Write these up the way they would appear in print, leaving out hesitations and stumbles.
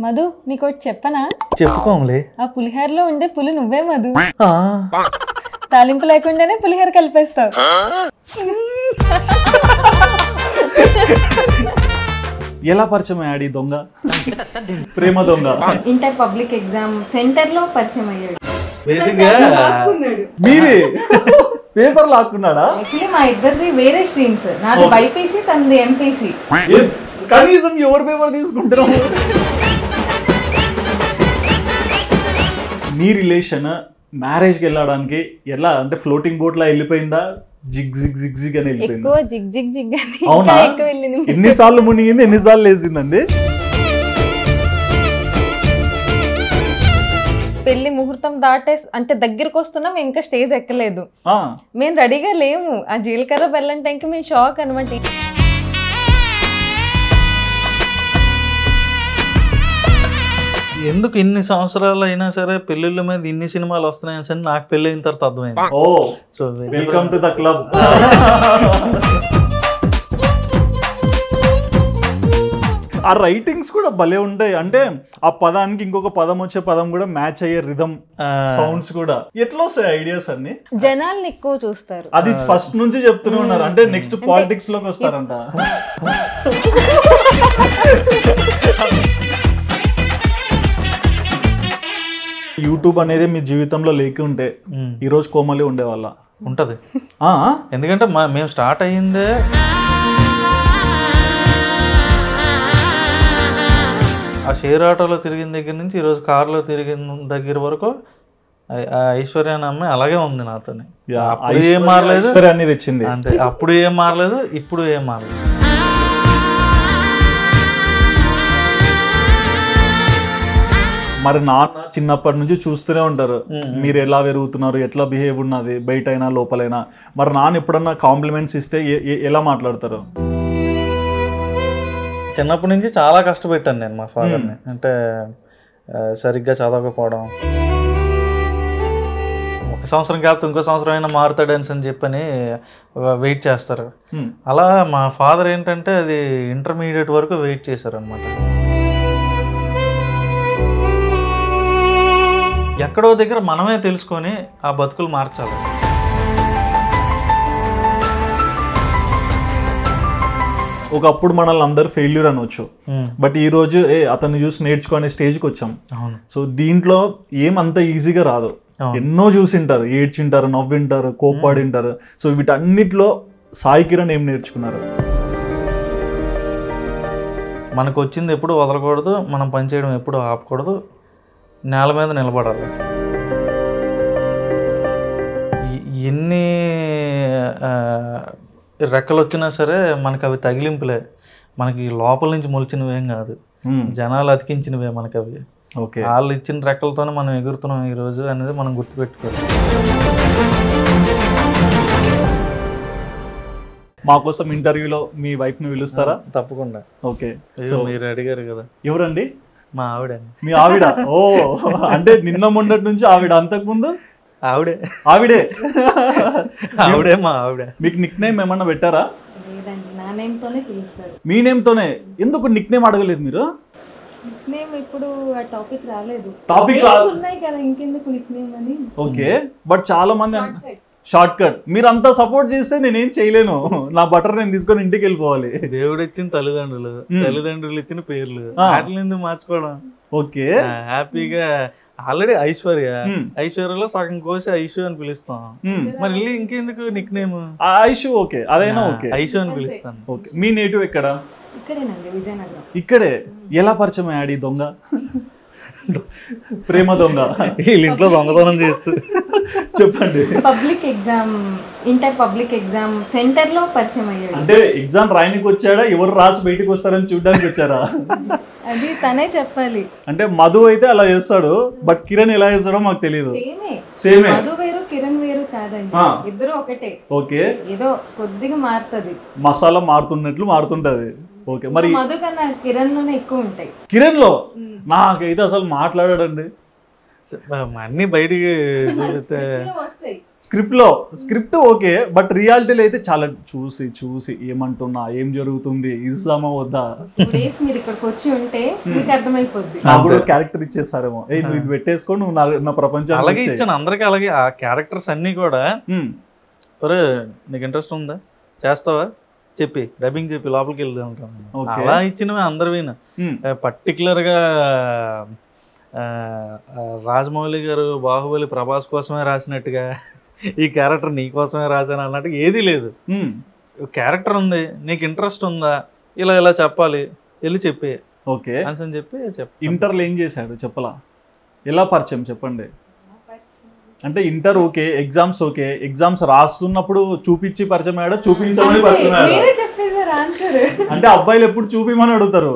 మధు నీకోటి చెప్పనా? చెప్పుకోంలే. ఆ పులిహోరలో ఉండే పులి నువ్వే మధు. తాలింపు లేకుండానే పులిహోర కలిపేస్తావు. ఎలా పరిచయం అయ్యాడు ఈ దొంగ? ప్రేమ దొంగ. ఇంటర్ పబ్లిక్ ఎగ్జామ్ సెంటర్ లో పరిచయం అయ్యాడు. మీరే పేపర్ లాక్కున్నాడా? యాక్చువల్లీ మా ఇద్దరిది వేరే స్ట్రీమ్స్. నాది బైపీసీ, తనది ఎంపీసీ. కనీసం ఎవరు పేపర్ తీసుకుంటారు? మీ రిలేషన్ మ్యారేజ్కి వెళ్ళడానికి ఎలా అంటే ఫ్లోటింగ్ బోట్ లా వెళ్ళిపోయిందా? జిగ్ జిగ్ జిగ్ జిగ్ అని వెళ్ళిపోయింది. ఎక్కువ జిగ్ జిగ్ జిగ్ అని. అవునా? ఎక్కువ వెళ్ళింది. ఎన్నిసార్లు మునిగింది, ఎన్నిసార్లు వేసిందండి? పెళ్లి ముహూర్తం దాటే అంటే దగ్గరకు వస్తున్నాం, ఇంకా స్టేజ్ ఎక్కలేదు. మేము రెడీగా లేము. ఆ జీలకర్ర బెల్లం టైంకి మేము షాక్ అనమాట. ఎందుకు ఇన్ని సంవత్సరాలు అయినా సరే పెళ్లిళ్ళ మీద ఇన్ని సినిమాలు వస్తున్నాయని సరే నాకు పెళ్లి అయిన తర్వాత అర్థమైంది. Oh so welcome to the club. ఆ రైటింగ్స్ కూడా భలే ఉంటాయి. అంటే ఆ పదానికి ఇంకొక పదం వచ్చే పదం కూడా మ్యాచ్ అయ్యే రిథమ్, సౌండ్స్ కూడా. ఎట్లా వస్తాయి ఐడియాస్ అన్ని? జనాల్ని ఎక్కువ చూస్తారు. అది ఫస్ట్ నుంచి చెప్తూనే ఉన్నారు. అంటే నెక్స్ట్ పాలిటిక్స్ లోకి వస్తారంట. యూట్యూబ్ అనేది మీ జీవితంలో లేకుంటే ఈ రోజు కోమలి ఉండేవాళ్ళ? ఉంటది. ఎందుకంటే మేము స్టార్ట్ అయ్యిందే ఆ షేర్ ఆటోలో తిరిగిన దగ్గర నుంచి ఈరోజు కారులో తిరిగిన దగ్గర వరకు ఐశ్వర్య అనే అమ్మాయి అలాగే ఉంది నాతోని. అప్పుడు ఏం మారలేదు, తెచ్చింది అంటే అప్పుడు ఏం మారలేదు, ఇప్పుడు ఏం మారలేదు. మరి నాన్న చిన్నప్పటి నుంచి చూస్తూనే ఉంటారు మీరు ఎలా పెరుగుతున్నారు, ఎట్లా బిహేవ్ ఉన్నది బయట అయినా లోపలైనా. మరి నాన్న ఎప్పుడన్నా కాంప్లిమెంట్స్ ఇస్తే ఎలా మాట్లాడతారు? చిన్నప్పటి నుంచి చాలా కష్టపెట్టాను నేను మా ఫాదర్ని. అంటే సరిగ్గా చదవకపోవడం, ఒక సంవత్సరం కాకపోతే ఇంకో సంవత్సరం అయినా మారుతాడని అని చెప్పని వెయిట్ చేస్తారు. అలా మా ఫాదర్ ఏంటంటే అది ఇంటర్మీడియట్ వరకు వెయిట్ చేశారు అనమాట. ఎక్కడో దగ్గర మనమే తెలుసుకొని ఆ బతుకులు మార్చాలి. ఒకప్పుడు మనల్ని అందరు ఫెయిల్యూర్ అనవచ్చు, బట్ ఈ రోజు అతన్ని చూసి నేర్చుకునే స్టేజ్కి వచ్చాం. సో దీంట్లో ఏమంత ఈజీగా రాదు. ఎన్నో చూసింటారు, ఏడ్చింటారు, నవ్వింటారు, కోప్పాడింటారు. సో వీటన్నిటిలో సాయి కిరణ్ ఏం నేర్చుకున్నారు? మనకు వచ్చింది ఎప్పుడు వదలకూడదు, మనం పనిచేయడం ఎప్పుడు ఆపకూడదు, నేల మీద నిలబడాలి. ఎన్ని రెక్కలు వచ్చినా సరే మనకు అవి తగిలింపులే, మనకి లోపల నుంచి మొలిచినవేం కాదు, జనాలు అతికించినవే మనకు అవి. వాళ్ళు ఇచ్చిన రెక్కలతోనే మనం ఎగురుతున్నాం ఈరోజు అనేది మనం గుర్తుపెట్టుకోవాలి. మా కోసం ఇంటర్వ్యూలో మీ వైఫ్ని పిలుస్తారా? తప్పకుండా. ఓకే, సో మీరు అడిగారు కదా. ఎవరండి? మా ఆవిడ. మీ ఆవిడ? ఓ అంటే నిన్న మొన్నటి నుంచి ఆవిడ, అంతకుముందు ఆవిడే. ఆవిడే ఆవిడే మా ఆవిడ. మీకు నిక్ నేమ్ ఏమన్నా పెట్టారా? మీ నేమ్ తోనే? ఎందుకు నిక్ నేమ్ అడగలేదు మీరు? ఇప్పుడు టాపిక్ రాలేదు. టాపిక్ ఉన్నాయి కదా, ఇంకెందుకు నిక్ నేమ్ అని. ఓకే, బట్ చాలా మంది షార్ట్ కట్. మీరు అంతా సపోర్ట్ చేస్తే నేనేం చేయలేను. నా బటర్ నేను తీసుకొని ఇంటికి వెళ్ళిపోవాలి. దేవుడు ఇచ్చిన తల్లిదండ్రులు ఇచ్చిన పేర్లు వాటిని ఎందుకు మార్చుకోవడం? ఓకే, హ్యాపీగా. ఆల్రెడీ ఐశ్వర్యలో సగం కోసి ఐషు అని పిలుస్తాం, మరి ఇంకెందుకు నిక్ నేమ్ ఐషు? ఓకే, అదైనా ఓకే, ఐషు అని పిలుస్తాను. ఓకే, మీ నేటివ్ ఎక్కడ? ఇక్కడే. ఎలా పరిచయం అయ్యాడు ఈ దొంగ? ప్రేమ దొంగ. వీళ్ళ ఇంట్లో దొంగతనం చేస్తూ. చెప్పండి. Public exam, inter public exam centre లో పరిచయం అయ్యాడు. అంటే ఎగ్జామ్ రాయనికి వచ్చాడా, ఎవరు రాసి బయటకు వస్తారని చూడడానికి వచ్చారా? అది తనే చెప్పాలి. అంటే మధు అయితే అలా చేస్తాడు, బట్ కిరణ్ ఎలా చేస్తాడో మాకు తెలియదు. సేమే. మధు వేరు, కిరణ్ వేరు కాదండి, ఇద్దరు ఒకటే. ఓకే, ఏదో కొద్దిగా మారుతుంది, మసాలా మారుతున్నట్లు మారుతుంటది. ఓకే, మరి మధు కన్నా కిరణ్ లోనే ఎక్కువ ఉంటాయి. కిరణ్ లో నాకైతే అసలు మాట్లాడాడండి. అన్ని బయటికి స్క్రిప్ట్ ఓకే, బట్ రియాలిటీలో అయితే చాలా చూసి ఏమంటున్నా, ఏం జరుగుతుంది, ఇస్తామా వద్దా, మీరు ఇక్కడికి వచ్చి ఉంటే మీకు అర్థమైపోద్ది. అప్పుడు క్యారెక్టర్ ఇచ్చేస్తారేమో, నువ్వు ఇది పెట్టేసుకో, నువ్వు నా ప్రపంచం. అలాగే ఇచ్చాను అందరికి, అలాగే ఆ క్యారెక్టర్స్ అన్ని కూడా ఒరే నీకు ఇంట్రెస్ట్ ఉందా చేస్తావా చెప్పి డబ్బింగ్ చెప్పి లోపలికి వెళ్దాం ఉంటాం. అలా ఇచ్చినవి అందరివినా. పర్టికులర్గా రాజమౌళి గారు బాహుబలి ప్రభాస్ కోసమే రాసినట్టుగా ఈ క్యారెక్టర్ నీ కోసమే రాశాను అన్నట్టుగా ఏదీ లేదు. క్యారెక్టర్ ఉంది, నీకు ఇంట్రెస్ట్ ఉందా, ఇలా చెప్పాలి, వెళ్ళి చెప్పి ఓకే అని చెప్పి ఇంటర్లో ఏం చేశాడు చెప్పలా, ఎలా పరిచయం చెప్పండి. అంటే inter okay, exams okay, exams రాస్తున్నప్పుడు చూపించి పరిచయం అయ్యాడా, చూపించమని పరిచయం అయ్యాడా? అంటే అబ్బాయిలు ఎప్పుడు చూపిమని అడుగుతారు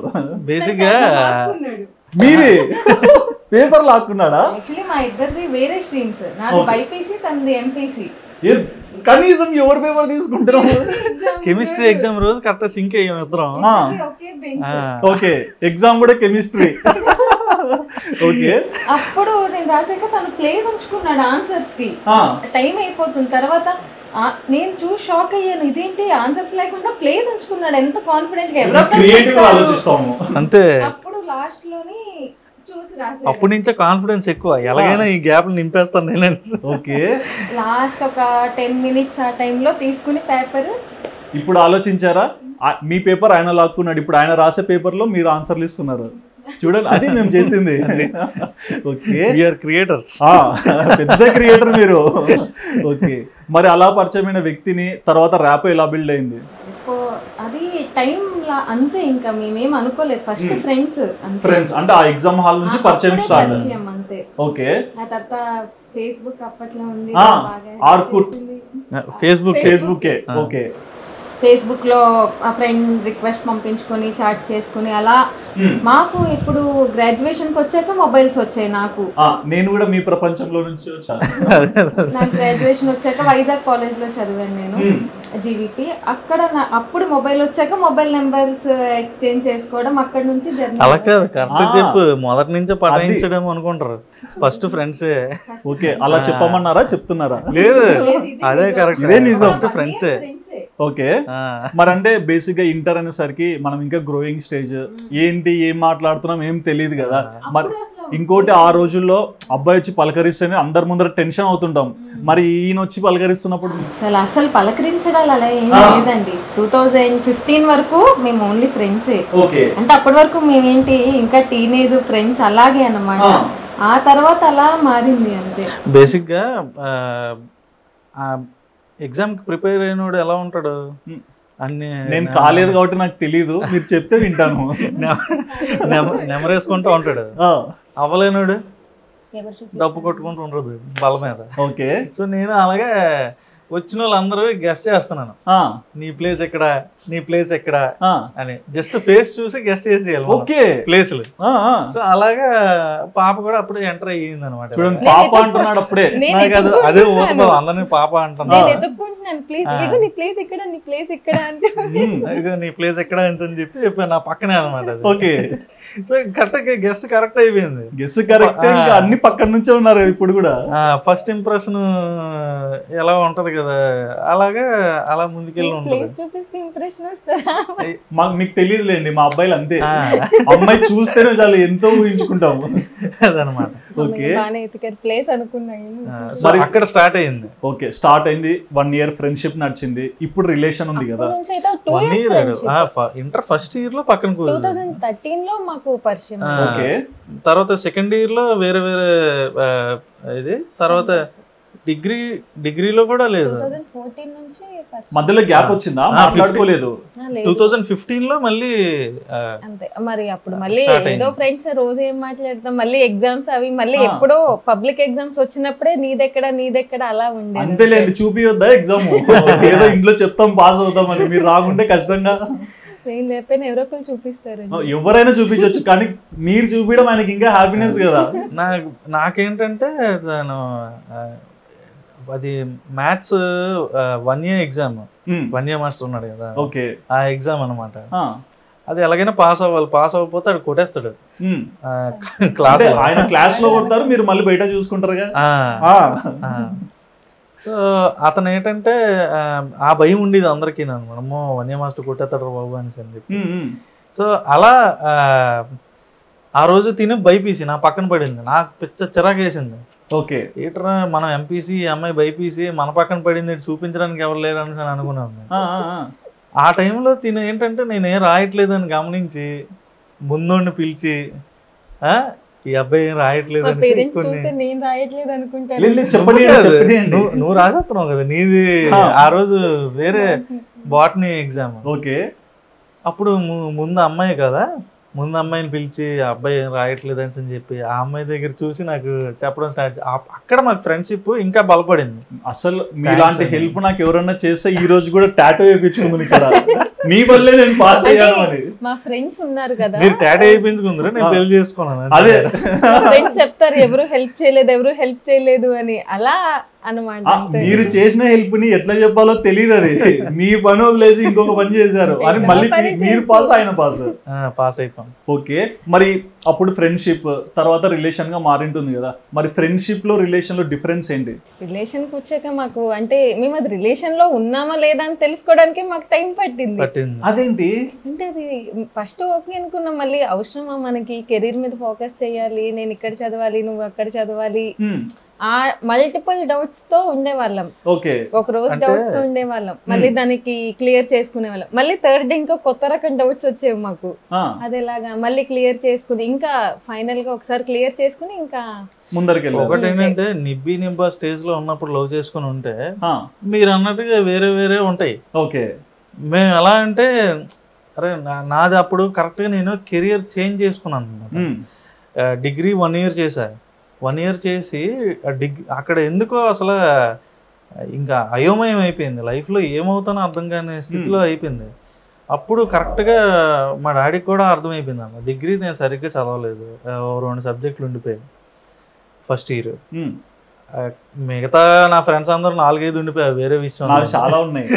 బేసిక్ గా. మీరే పేపర్ లాక్కున్నాడా? మా ఇద్దరిది వేరే స్ట్రీమ్స్, నాది బైపీసీ తనది ఎంపీసీ. కనీసం ఎవరు పేపర్ తీసుకుంటారు? కెమిస్ట్రీ ఎగ్జామ్ రోజు కరెక్ట్ సింక్ అయ్యాం ఇద్దరం. ఓకే ఎగ్జామ్ కూడా కెమిస్ట్రీ. ఓకే అప్పుడు నేను రాసాక తను ప్లేస్ ఉంచుకున్నాడు ఆన్సర్స్ కి, టైం అయిపోతుంది. తర్వాత నేను చూసి షాక్ అయ్యాను, ఇదేంటి ఆన్సర్స్ లేకుండా ప్లేస్ ఉంచుకున్నాడు, ఎంత కాన్ఫిడెంట్ గా. అంతే. అప్పుడు లాస్ట్ లోని చూసి రాసాను. అప్పటి నుంచే కాన్ఫిడెన్స్ ఎక్కువ, ఎలాగైనా ఈ గ్యాప్ నింపేస్తాను నేను. ఓకే లాస్ట్ ఒక 10 minutes ఆ టైంలో తీసుకుని పేపర్. ఇప్పుడు ఆలోచించారా, మీ పేపర్ ఆయన లాక్కున్నాడు, ఇప్పుడు ఆయన రాసే పేపర్ లో మీరు ఆన్సర్లు ఇస్తున్నారు. చూడండి, అది మేము చేసింది. ఓకే క్రియేటర్స్, పెద్ద క్రియేటర్ మీరు. ఓకే మరి అలా పరిచయమైన వ్యక్తిని తర్వాత ర్యాప్ ఎలా బిల్డ్ అయింది? అది టైం లా అంతే, ఇంకా మేమేం అనుకోలేదు. ఫస్ట్ ఫ్రెండ్స్ అంటే ఆ ఎగ్జామ్ హాల్ నుంచి పరిచయం స్టార్ట్ అంతే. ఓకే ఆ తర్వాత ఫేస్బుక్ అప్పట్లో ఉంది, ఆర్కుట్, ఫేస్బుక్. ఓకే ఫేస్బుక్ లో ఆ ఫ్రెండ్ రిక్వెస్ట్ పంపించుకొని చాట్ చేసుకుని అలా. మాకు ఇప్పుడు గ్రాడ్యుయేషన్ కి వచ్చాక మొబైల్స్ వచ్చాయి. నేను కూడా మీ ప్రపంచంలో నుంచి వచ్చాను. నాకు గ్రాడ్యుయేషన్ వచ్చాక వైజాగ్ కాలేజ్ లో చదివాను నేను, జీవీపీ. అక్కడ అప్పుడు మొబైల్ వచ్చాక మొబైల్ నెంబర్స్ ఎక్స్చేంజ్ చేసుకోవడం, అక్కడ నుంచి జర్నీ. అలా కాదు, కరెక్ట్ చెప్పు. మొదటి నుంచే పటాయించడం అనుకుంటారు, ఫస్ట్ ఫ్రెండ్సే. ఓకే అలా చెప్పమన్నారా, చెప్తున్నారా? లేదు, అదే కరెక్ట్, ఇదే నిజం, ఫస్ట్ ఫ్రెండ్సే. ఓకే మరి అంటే బేసిక్ గా ఇంటర్ అనేసరికి మనం ఇంకా గ్రోయింగ్ స్టేజ్, ఏంటి ఏం మాట్లాడుతున్నాం ఏం తెలియదు కదా. మరి ఇంకోటి ఆ రోజుల్లో అబ్బాయి వచ్చి పలకరిస్తేనే అందరి ముందర టెన్షన్ అవుతుంటాం, మరి ఈయన వచ్చి పలకరిస్తున్నప్పుడు అసలు పలకరించడాలు అలా ఏం లేదండి. 2015 వరకు మేము ఓన్లీ ఫ్రెండ్సే. అంటే అప్పటి వరకు మేమేంటి ఇంకా టీనేజ్ ఫ్రెండ్స్ అలాగే అన్నమాట. ఆ తర్వాత అలా మారింది అంతే. బేసిక్ గా ఎగ్జామ్ కి ప్రిపేర్ అయినోడు ఎలా ఉంటాడు అన్ని, నేను కాలేదు కాబట్టి నాకు తెలియదు, మీరు చెప్తే వింటాను. నెమరేసుకుంటూ ఉంటాడు. అవ్వలేనోడు డబ్బు కొట్టుకుంటూ ఉండదు బల మీద. ఓకే సో నేను అలాగే వచ్చిన వాళ్ళందరూ గెస్ట్ చేస్తున్నాను, నీ ప్లేస్ ఎక్కడ, నీ ప్లేస్ ఎక్కడ అని. జస్ట్ ఫేస్ చూసి గెస్ట్ చేసేయాలి ఓకే ప్లేసులు. సో అలాగా పాప కూడా అప్పుడే ఎంటర్ అయ్యింది అనమాట. చూడండి పాప అంటున్నాడు అప్పుడే, అదే ఊరుకోదు అందరినీ పాప అంటున్నా. నీ ప్లేస్ ఎక్కడ అని చెప్పి నా పక్కనే అనమాట. Okay so correct guest correct అయిపోయింది. గెస్ట్ కరెక్ట్, అన్ని పక్కన నుంచే ఉన్నారు ఇప్పుడు కూడా. ఫస్ట్ ఇంప్రెషన్ ఎలా ఉంటది కదా, అలాగా అలా ముందుకెళ్ళి ఉంటుంది. మీకు తెలియదులేండి, మా అబ్బాయిలు అంతే, అమ్మాయి చూస్తేనే చాలు ఎంతో ఊహించుకుంటాము అదనమాట. ఓకే ప్లేస్ అనుకున్నాను. అక్కడ స్టార్ట్ అయింది. ఓకే స్టార్ట్ అయింది, 1 year ఫ్రెండ్షిప్ నడిచింది. ఇప్పుడు రిలేషన్ ఉంది కదా, 1 year. ఇంటర్ ఫస్ట్ ఇయర్ లో పక్కన 2013 లో మాకు పరిచయం. ఓకే తర్వాత సెకండ్ ఇయర్ లో వేరే వేరే ఇది, తర్వాత డిగ్రీలో కూడా లేదు. 2014 నుంచి మధ్యలో గ్యాప్ వచ్చిందా, మాట్లాడుకోలేదు. 2015 లో మళ్ళీ అంతే. మరి అప్పుడు మళ్ళీ ఏదో ఫ్రెండ్స్ రోజు ఏం మాట్లాడతాం, మళ్ళీ ఎగ్జామ్స్ అవి మళ్ళీ ఎప్పుడో పబ్లిక్ ఎగ్జామ్స్ వచ్చినప్పుడే నీదెక్కడ అలా ఉండేది. అంతేలేండి, చూపియొద్దా ఎగ్జామ్, ఏదో ఇంట్లో చెప్తాం పాస్ అవుతామని, మీరు రాకుంటే కష్టంగా. నేను చెప్పిన ఎవరో ఒకరు చూపిస్తారు, ఎవరైనా చూపించవచ్చు, కానీ మీరు చూపించడం ఆయనకి ఇంకా హ్యాపీనెస్ కదా. నాకేంటంటే తను అది maths 1 year exam, 1 year master ఉన్నాడు కదా, ఓకే ఆ ఎగ్జామ్ అనమాట. అది ఎలాగైనా పాస్ అవ్వాలి, పాస్ అవ్వకపోతే అది కొట్టేస్తాడు క్లాస్. ఆయన క్లాస్ లో కొడతారు, మీరు మళ్ళీ బయట చూసుకుంటారుగా. సో అతను ఏంటంటే ఆ భయం ఉండేది అందరికీ, మనము వన్య మాస్టర్ కొట్టేస్తాడు బాబు అనేసి అని చెప్పి. సో అలా ఆ రోజు తిని బైపీసీ నా పక్కన పడింది, నాకు పిచ్చ చిరాకు వేసింది. ఓకే ఏట్రా మనం ఎంపీసీ, అమ్మాయి బైపీసీ, మన పక్కన పడింది చూపించడానికి ఎవరు లేరు అని అనుకున్నాను. ఆ టైంలో తిని ఏంటంటే నేనేం రాయట్లేదు అని గమనించి ముందుండి పిలిచి ఈ అబ్బాయి ఏం రాయట్లేదు అని, నువ్వు రాసేస్తున్నావు కదా నీది ఆ రోజు వేరే బాటనీ ఎగ్జామ్. ఓకే అప్పుడు ముందు అమ్మాయి కదా, ముందు అమ్మాయిని పిలిచి అబ్బాయి ఏం రాయట్లేదు అని చెప్పి ఆ అమ్మాయి దగ్గర చూసి నాకు చెప్పడం స్టార్ట్. అక్కడ మాకు ఫ్రెండ్షిప్ ఇంకా బలపడింది. అసలు మీలాంటి హెల్ప్ నాకు ఎవరన్నా చేస్తే ఈ రోజు కూడా టాటూ వేయించుకుంది ఇక్కడ, నీ వల్లే నేను పాస్ అయ్యాను అని. మా ఫ్రెండ్స్ ఉన్నారు కదా, మీరు టాటూ వేయించుకుందరు, నేను పెళ్లి చేసుకున్నాను. అదే ఫ్రెండ్స్ చెప్తారు ఎవరు హెల్ప్ చేయలేదు అని, అలా అన్నమాట. మీరు చేసిన హెల్ప్ ని ఎట్లా చెప్పాలో తెలియదు, అది మీ పని వదిలేసి ఇంకొక పని చేశారు అని. మళ్ళీ మీరు పాస్, ఆయన పాస్ అయిపోయాం. ఓకే, మరి అప్పుడు ఫ్రెండ్షిప్ తర్వాత రిలేషన్ గా మారింటుంది కదా, మరి ఫ్రెండ్షిప్ లో రిలేషన్ లో డిఫరెన్స్ ఏంటి? రిలేషన్ కి వచ్చాక మాకు అంటే మేము అది రిలేషన్ లో ఉన్నామా లేదా అని తెలుసుకోవడానికి మాకు టైం పట్టింది. అదేంటి అంటే అది ఫస్ట్ ఓకే అనుకున్నాం, మళ్ళీ అవసరమా మనకి కెరీర్ మీద ఫోకస్ చేయాలి, నేను ఇక్కడ చదవాలి నువ్వు అక్కడ చదవాలి, ఆ మల్టిపుల్ డౌట్స్ తో ఉండేవాళ్ళం. ఓకే, ఒక రోజు డౌట్స్ తో ఉండేవాళ్ళం, మళ్ళీ దానికి క్లియర్ చేసుకునే వాళ్ళం. మళ్ళీ థర్డ్ డే ఇంకో కొత్త రకం డౌట్స్ వచ్చేవి మాకు, అదేలాగా మళ్ళీ క్లియర్ చేసుకుని ఇంకా ఫైనల్ గా ఒకసారి క్లియర్ చేసుకుని ఇంకా ముందరికి. ఒకటి ఏంటంటే నిబ్బి నిబ్బా స్టేజ్ లో ఉన్నప్పుడు లవ్ చేసుకుని ఉంటే మీరు అన్నట్టుగా వేరే వేరే ఉంటాయి. ఓకే, మేము ఎలా అంటే అరే నాది అప్పుడు కరెక్ట్ గా నేను కెరియర్ చేంజ్ చేసుకున్నాను అనమాట. డిగ్రీ 1 year చేశాను. 1 year చేసి అక్కడ ఎందుకో అసలు ఇంకా అయోమయం అయిపోయింది, లైఫ్లో ఏమవుతానో అర్థం కాని స్థితిలో అయిపోయింది. అప్పుడు కరెక్ట్గా మా డాడీకి కూడా అర్థమైపోయింది అన్న, డిగ్రీ నేను సరిగ్గా చదవలేదు, 2 సబ్జెక్టులు ఉండిపోయాయి ఫస్ట్ ఇయర్. మిగతా నా ఫ్రెండ్స్ అందరూ 4-5 ఉండిపోయారు, వేరే విషయం చాలా ఉన్నాయి.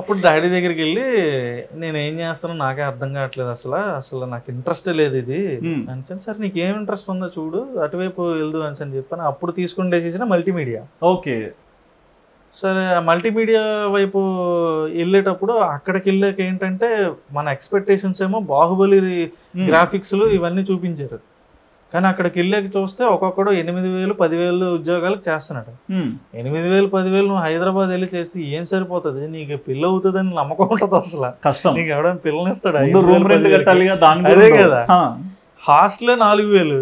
అప్పుడు డాడీ దగ్గరికి వెళ్ళి నేను ఏం చేస్తానో నాకే అర్థం కావట్లేదు, అసలు నాకు ఇంట్రెస్ట్ లేదు ఇది అని. సరే నీకు ఏం ఇంట్రెస్ట్ ఉందో చూడు, అటువైపు వెళ్దు అని చెప్పాను. అప్పుడు తీసుకుని డెసిషన్ మల్టీమీడియా. ఓకే, సరే మల్టీమీడియా వైపు వెళ్ళేటప్పుడు అక్కడికి వెళ్ళాక ఏంటంటే మన ఎక్స్పెక్టేషన్స్ ఏమో బాహుబలి గ్రాఫిక్స్లు ఇవన్నీ చూపించారు, కానీ అక్కడికి వెళ్ళాక చూస్తే ఒక్కొక్కడు 8,000 10,000 ఉద్యోగాలకు చేస్తున్నాడు. 8,000 10,000 నువ్వు హైదరాబాద్ వెళ్ళి చేస్తే ఏం సరిపోతుంది, నీకు పిల్ల అవుతుంది అని నమ్మకం ఉంటుంది, అసలు కష్టం. నీకు ఎవడైనా పిల్లనిస్తాడు, అదే కదా. హాస్టలే 4,000,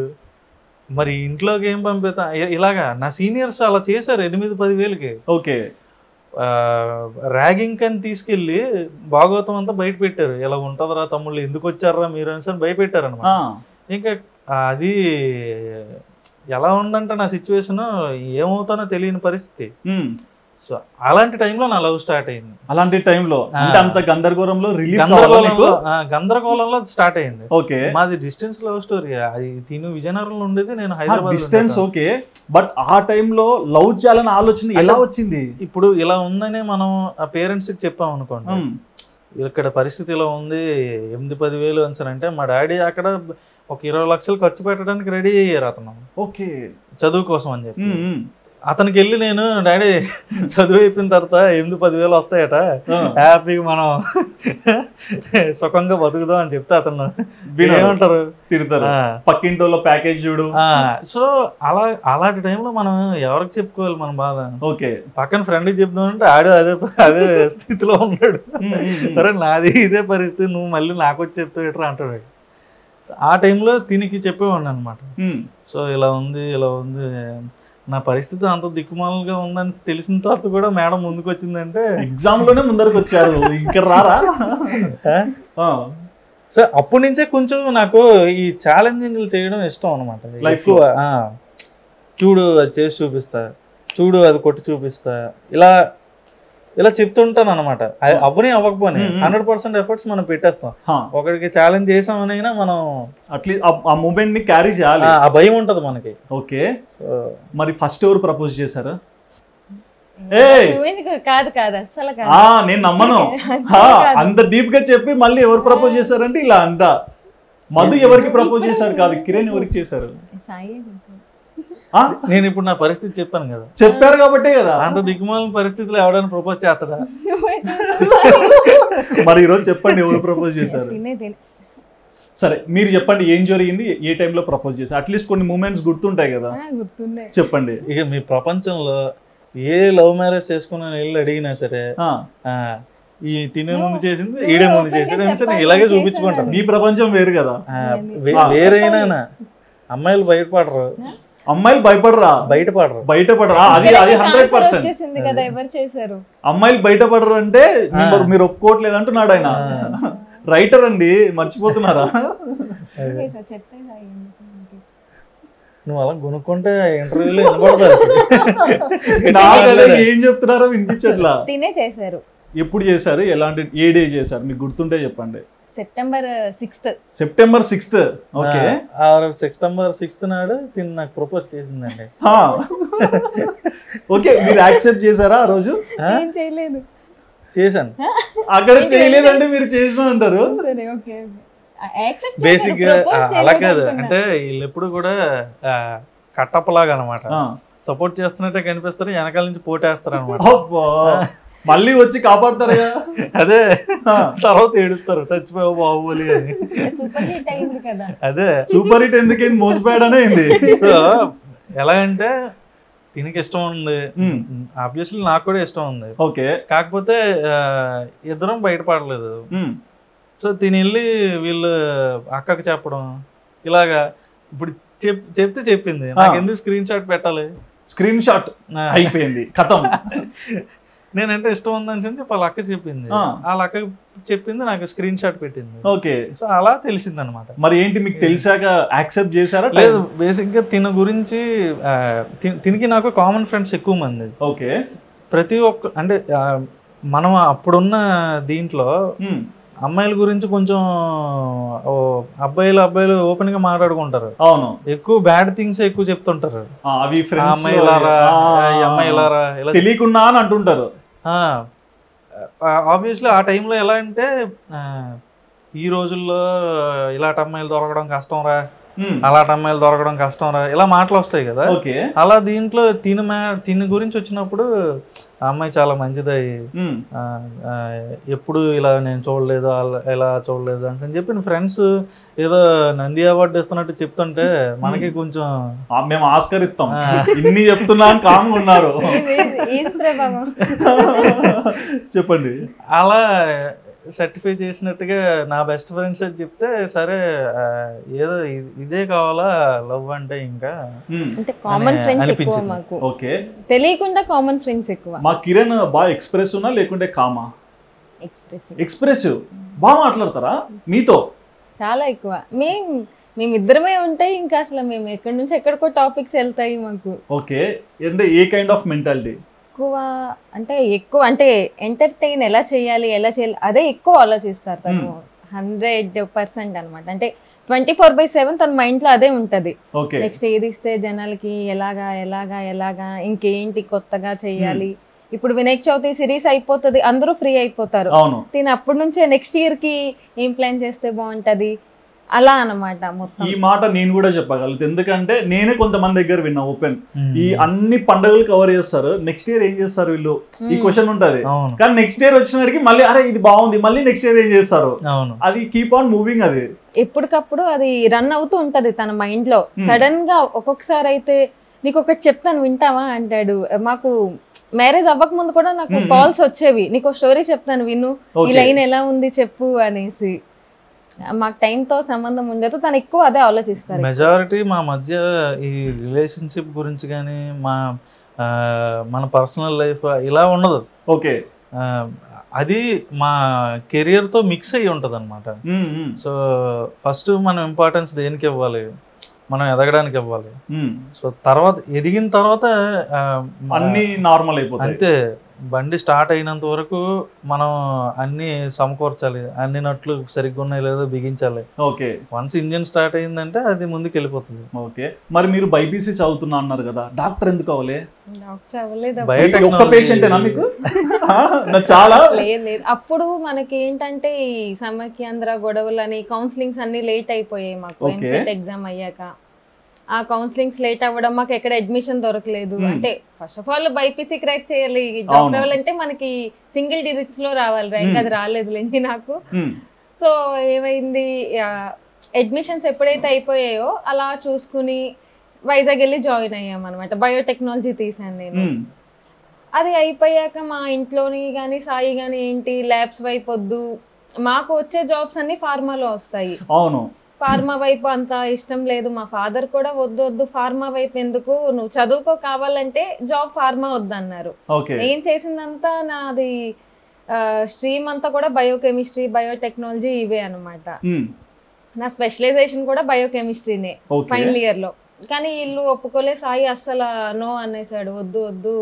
మరి ఇంట్లోకి ఏం పంపిస్తా. ఇలాగా నా సీనియర్స్ అలా చేశారు 8-10,000కి. ఓకే, ర్యాగింగ్ అని తీసుకెళ్ళి భాగవతం అంతా బయట పెట్టారు, ఇలా ఉంటుందిరా తమ్ముళ్ళు ఎందుకు వచ్చారా మీరు అని భయపెట్టారు అనమాట. ఇంకా అది ఎలా ఉందంటే నా సిచ్యువేషన్ ఏమవుతానో తెలియని పరిస్థితి. సో అలాంటి టైంలో నా లవ్ స్టార్ట్ అయింది. అలాంటి టైంలో అంత గందరగోళంలో గందరగోళంలో స్టార్ట్ అయింది. ఓకే, మాది డిస్టెన్స్ లవ్ స్టోరీ. అది తిను విజయనగరంలో ఉండేది, నేను హైదరాబాద్. డిస్టెన్స్ ఓకే, బట్ ఆ టైంలో లవ్ చేయాలని ఆలోచన ఎలా వచ్చింది? ఇప్పుడు ఇలా ఉందని మనం ఆ పేరెంట్స్ కి చెప్పాం అనుకోండి, ఇక్కడ పరిస్థితి ఇలా ఉంది 8-10,000 అంటే మా డాడీ అక్కడ ఒక 20 లక్షలు ఖర్చు పెట్టడానికి రెడీ అయ్యారు అతను. ఓకే, చదువు కోసం అని చెప్పి. అతనికి వెళ్ళి నేను డాడీ చదువు అయిపోయిన తర్వాత 8-10,000 వస్తాయట, హ్యాపీగా మనం సుఖంగా బతుకుదాం అని చెప్తే అతను ఏమంటారు, తిడతారు, పక్కింటోళ్ళ ప్యాకేజ్ చూడు. సో అలాంటి టైంలో మనం ఎవరికి చెప్పుకోవాలి మన బాధ? ఓకే, పక్కన ఫ్రెండ్కి చెప్దాం అంటే ఆడు అదే స్థితిలో ఉన్నాడు, సరే నాది ఇదే పరిస్థితి, నువ్వు మళ్ళీ నాకు వచ్చి చెప్తావు ఎట్రా అంటాడు. ఆ టైంలో దీనికి చెప్పేవాడిని అనమాట. సో ఇలా ఉంది నా పరిస్థితి అంత దిక్కుమాలుగా ఉందని తెలిసిన తర్వాత కూడా మేడం ముందుకు వచ్చిందంటే ఎగ్జామ్ లోనే ముందరకు వచ్చారు, ఇంకా రారా. సో అప్పటి నుంచే కొంచెం నాకు ఈ ఛాలెంజింగ్లు చేయడం ఇష్టం అనమాట లైఫ్ లో. చూడు అది చేసి చూపిస్తా, చూడు అది కొట్టి చూపిస్తా, ఇలా చెప్తుంటాను అనమాట. అవని అవ్వకపోయి 100% ఎఫర్ట్స్ మనం పెట్టేస్తాం. ఒకరికి ఛాలెంజ్ చేసామనైనా మనం అట్లీస్ట్ ఆ మూమెంట్ ని క్యారీ చేయాలి, ఆ భయం ఉంటది మనకి. ఓకే, మరి ఫస్ట్ ఎవరు ప్రపోజ్ చేశారు? నేను నమ్మను, అంత డీప్ గా చెప్పి మళ్ళీ ఎవరు ప్రపోజ్ చేశారంటే ఇలా అంట. మధు ఎవరికి ప్రపోజ్ చేశారు కాదు, కిరణ్ ఎవరికి చేశారు? నేను ఇప్పుడు నా పరిస్థితి చెప్పాను కదా, చెప్పారు కాబట్టే కదా. అంత దిక్కుమాలిన పరిస్థితిలో ఎవడైనా ప్రపోజ్ చేస్తాడా? మరి ఈరోజు చెప్పండి ఎవరు ప్రపోజ్ చేశారు? సరే మీరు చెప్పండి ఏం జరిగింది, ఏ టైంలో ప్రపోజ్ చేశారు? అట్లీస్ట్ కొన్ని మూమెంట్స్ గుర్తుంటాయి కదా, చెప్పండి. ఇక మీ ప్రపంచంలో ఏ లవ్ మ్యారేజ్ చేసుకున్న వెళ్ళి అడిగినా సరే ఈ తినే ముందు చేసింది ఈడే ముందు చేసాడు అని సరే ఇలాగే చూపించుకుంటారు. మీ ప్రపంచం వేరు కదా. వేరైనా అమ్మాయిలు బయటపడరు, అమ్మాయిలు బయటపడరా? బయటపడరా, అది 100%. అమ్మాయిలు బయటపడరు అంటే మీరు ఒప్పుకోవట్లేదు అంటున్నాడు ఆయన. రైటర్ అండి, మర్చిపోతున్నారా? నువ్వు అలా కొనుక్కుంటే ఇంటర్వ్యూలో వినపడతారు. ఏం చెప్తున్నారో వినిపించట్లా. చేశారు. ఎప్పుడు చేశారు, ఎలాంటి ఏ డే చేశారు మీకు గుర్తుంటే చెప్పండి. September 6th. September 6th. Okay, September 6th నాడు తిని నాకు ప్రపోజ్ చేసిందండి. ఓకే, మీరు యాక్సెప్ట్ చేశారా ఆ రోజు? చేయలేదు. చేశాను. అక్కడ చేయలేదంటే మీరు చేసిన అంటారు. బేసిక్ గా అలా కాదు, అంటే వీళ్ళు ఎప్పుడు కూడా కట్టప్పలాగా అనమాట. సపోర్ట్ చేస్తున్నట్టే కనిపిస్తారు, వెనకాల నుంచి పోటేస్తారు అనమాట. మళ్ళీ వచ్చి కాపాడతారా? అదే తర్వాత ఏడుస్తారు, చచ్చిపోయావు బాహుబలి అని. అదే సూపర్ హిట్ ఎందుకైంది, మోసపోయాడనే అయింది. సో ఎలా అంటే తినకి ఇష్టం ఉంది, ఆబ్వియస్లీ నాకు కూడా ఇష్టం ఉంది. ఓకే, కాకపోతే ఇద్దరం బయటపడలేదు. సో తిని వెళ్ళి వీళ్ళు అక్కకి చెప్పడం ఇలాగా. ఇప్పుడు చెప్తే చెప్పింది, నాకు ఎందుకు స్క్రీన్ షాట్ పెట్టాలి? స్క్రీన్ షాట్ అయిపోయింది, కథం. నేనంటే ఇష్టం ఉందని చెప్పి వాళ్ళ అక్క చెప్పింది, వాళ్ళ అక్క చెప్పింది, నాకు స్క్రీన్ షాట్ పెట్టింది. ఓకే, సో అలా తెలిసింది అనమాట. మరి ఏంటి మీకు తెలిసాక యాక్సెప్ట్ చేశారా? లేదు, బేసిక్ గా తిన గురించి తినికి నాకు కామన్ ఫ్రెండ్స్ ఎక్కువ మంది. ఓకే, ప్రతి ఒక్క అంటే మనం అప్పుడున్న దీంట్లో అమ్మాయిల గురించి కొంచెం అబ్బాయిలు ఓపెన్ గా మాట్లాడుకుంటారు. అవును, ఎక్కువ బ్యాడ్ థింగ్స్ ఎక్కువ చెప్తుంటారు. అవి అమ్మాయిలారా అమ్మాయిలారా ఇలా తెలియకుండా అని అంటుంటారు. ఆబ్వియస్లీ ఆ టైంలో ఎలా అంటే ఈ రోజుల్లో ఇలాంటి అమ్మాయిలు దొరకడం కష్టం రా, అలాంటి అమ్మాయిలు దొరకడం కష్టం రా, ఇలా మాటలు వస్తాయి కదా. అలా దీంట్లో తిని గురించి వచ్చినప్పుడు ఆ అమ్మాయి చాలా మంచిదయ్యి ఎప్పుడు ఇలా నేను చూడలేదు, ఇలా చూడలేదు అని చెప్పి ఫ్రెండ్స్ ఏదో నంది అవార్డు ఇస్తున్నట్టు చెప్తుంటే మనకి కొంచెం మేము ఆస్కరిస్తాం, ఇన్ని చెప్తున్నా కామ్ ఉన్నారు. చెప్పండి. అలా సర్టిఫై చేసినట్టుగా నా బెస్ట్ ఫ్రెండ్స్ అని చెప్తే సరే ఏదో ఇదే కావాలా లవ్ అంటే ఇంకా కామన్ ఫ్రెండ్స్ ఎక్కువ మాకు. ఓకే, తెలియకుండా కామన్ ఫ్రెండ్స్ ఎక్కువ. మా కిరణ్ బాగా ఎక్స్ప్రెసివ్ నా లేకుంటే కామా? ఎక్స్ప్రెసివ్. బాగా మాట్లాడతారా మీతో? చాలా ఎక్కువ. మేమిద్దరమే ఉంటాయి, ఇంకా అసలు మేము ఎక్కడి నుంచి ఎక్కడికో టాపిక్స్ వెళ్తాయి మాకు. ఓకే, అంటే ఏ కైండ్ ఆఫ్ మెంటాలిటీ? ఎక్కువ అంటే ఎంటర్టైన్ ఎలా చేయాలి అదే ఎక్కువ ఆలోచిస్తారు తను. 100% అనమాట. అంటే 24/7 తన మైండ్ లో అదే ఉంటది. నెక్స్ట్ ఏది ఇస్తే జనాలకి ఎలాగా ఇంకేంటి కొత్తగా చెయ్యాలి. ఇప్పుడు వినాయక చవితి సిరీస్ అయిపోతుంది, అందరూ ఫ్రీ అయిపోతారు. దీని అప్పటి నుంచే నెక్స్ట్ ఇయర్ కి ఏం ప్లాన్ చేస్తే బాగుంటది అలా అన్నమాట. మొత్తం ఈ మాట నేను కూడా చెప్పగలను, ఎందుకంటే నేనే కొంతమంది దగ్గర విన్నా ఓపెన్. ఈ అన్ని పండుగలు కవర్ చేస్తారు, నెక్స్ట్ ఇయర్ ఏం చేస్తారు వీళ్ళు, ఈ క్వశ్చన్ ఉంటది. కానీ నెక్స్ట్ ఇయర్ వచ్చినడికి మళ్ళీ అరే ఇది బాగుంది, మళ్ళీ నెక్స్ట్ ఇయర్ ఏం చేస్తారు, అది కీప్ ఆన్ మూవింగ్. అది ఎప్పటికప్పుడు అది రన్ అవుతూ ఉంటది తన మైండ్ లో. సడన్ గా ఒక్కొక్కసారి అయితే నీకు ఒకటి చెప్తాను వింటావా అంటాడు. మాకు మ్యారేజ్ అవ్వక ముందు కూడా నాకు కాల్స్ వచ్చేవి, నీకు స్టోరీ చెప్తాను విను, ఈ లైన్ ఎలా ఉంది చెప్పు అనేసి. మాకు టైంతో సంబంధం ఉండదు, తను ఎక్కువ అదే ఆలోచిస్తారు. మెజారిటీ మా మధ్య ఈ రిలేషన్షిప్ గురించి కానీ మన పర్సనల్ లైఫ్ ఇలా ఉండదు. ఓకే, అది మా కెరియర్తో మిక్స్ అయ్యి ఉంటుంది అనమాట. సో ఫస్ట్ మనం ఇంపార్టెన్స్ దేనికి ఇవ్వాలి, మనం ఎదగడానికి ఇవ్వాలి. సో తర్వాత ఎదిగిన తర్వాత అన్ని నార్మల్ అయిపోతాయి. అంతే, బండి స్టార్ట్ అయినంత వరకు మనం అన్ని సమకూర్చాలి, అన్ని నట్లు సరిగ్గా ఉన్నాయి లేదో బిగించాలి. ఓకే, వన్స్ ఇంజిన్ స్టార్ట్ అయిందంటే అది ముందుకు వెళ్ళిపోతుంది. ఓకే, మరి మీరు బైపీసీ చదువుతున్నా అన్నారు కదా, డాక్టర్ ఎందుకు అవ్వలే? ఒక్క పేషెంటేనా మీకు? చాలా లేదు. అప్పుడు మనకి ఏంటంటే ఈ సమైక్యాంధ్ర గొడవలని కౌన్సిలింగ్స్ అన్ని లేట్ అయిపోయాయి మాకు ఎగ్జామ్ అయ్యాక. ఆ కౌన్సిలింగ్స్ లేట్ అవ్వడం, మాకు ఎక్కడ అడ్మిషన్ దొరకలేదు. అంటే first of all BiPC crack చేయాలి, జాబ్ రావాలంటే మనకి సింగిల్ డిజిట్స్ లో రావాలి ర్యాంక్, అది రాలేదులేండి నాకు. సో ఏమైంది, అడ్మిషన్స్ ఎప్పుడైతే అయిపోయాయో అలా చూసుకుని వైజాగ్ వెళ్ళి జాయిన్ అయ్యాం అనమాట. బయోటెక్నాలజీ తీసాను నేను. అది అయిపోయాక మా ఇంట్లోని కానీ సాయి కానీ ఏంటి ల్యాబ్స్ వైపు వద్దు, మాకు వచ్చే జాబ్స్ అన్ని ఫార్మాలో వస్తాయి, అవును ఫార్మా వైపు అంత ఇష్టం లేదు. మా ఫాదర్ కూడా వద్దు ఫార్మా వైపు ఎందుకు, నువ్వు చదువుకో కావాలంటే జాబ్ ఫార్మా వద్దన్నారు. ఏం చేసిందంతా నాది స్ట్రీమ్ అంతా కూడా బయోకెమిస్ట్రీ బయోటెక్నాలజీ ఇవే అనమాట. నా స్పెషలైజేషన్ కూడా బయోకెమిస్ట్రీనే ఫైనల్ ఇయర్ లో. కానీ వీళ్ళు ఒప్పుకోలే, సాయి అస్సలు నో అనేసాడు, వద్దు వద్దు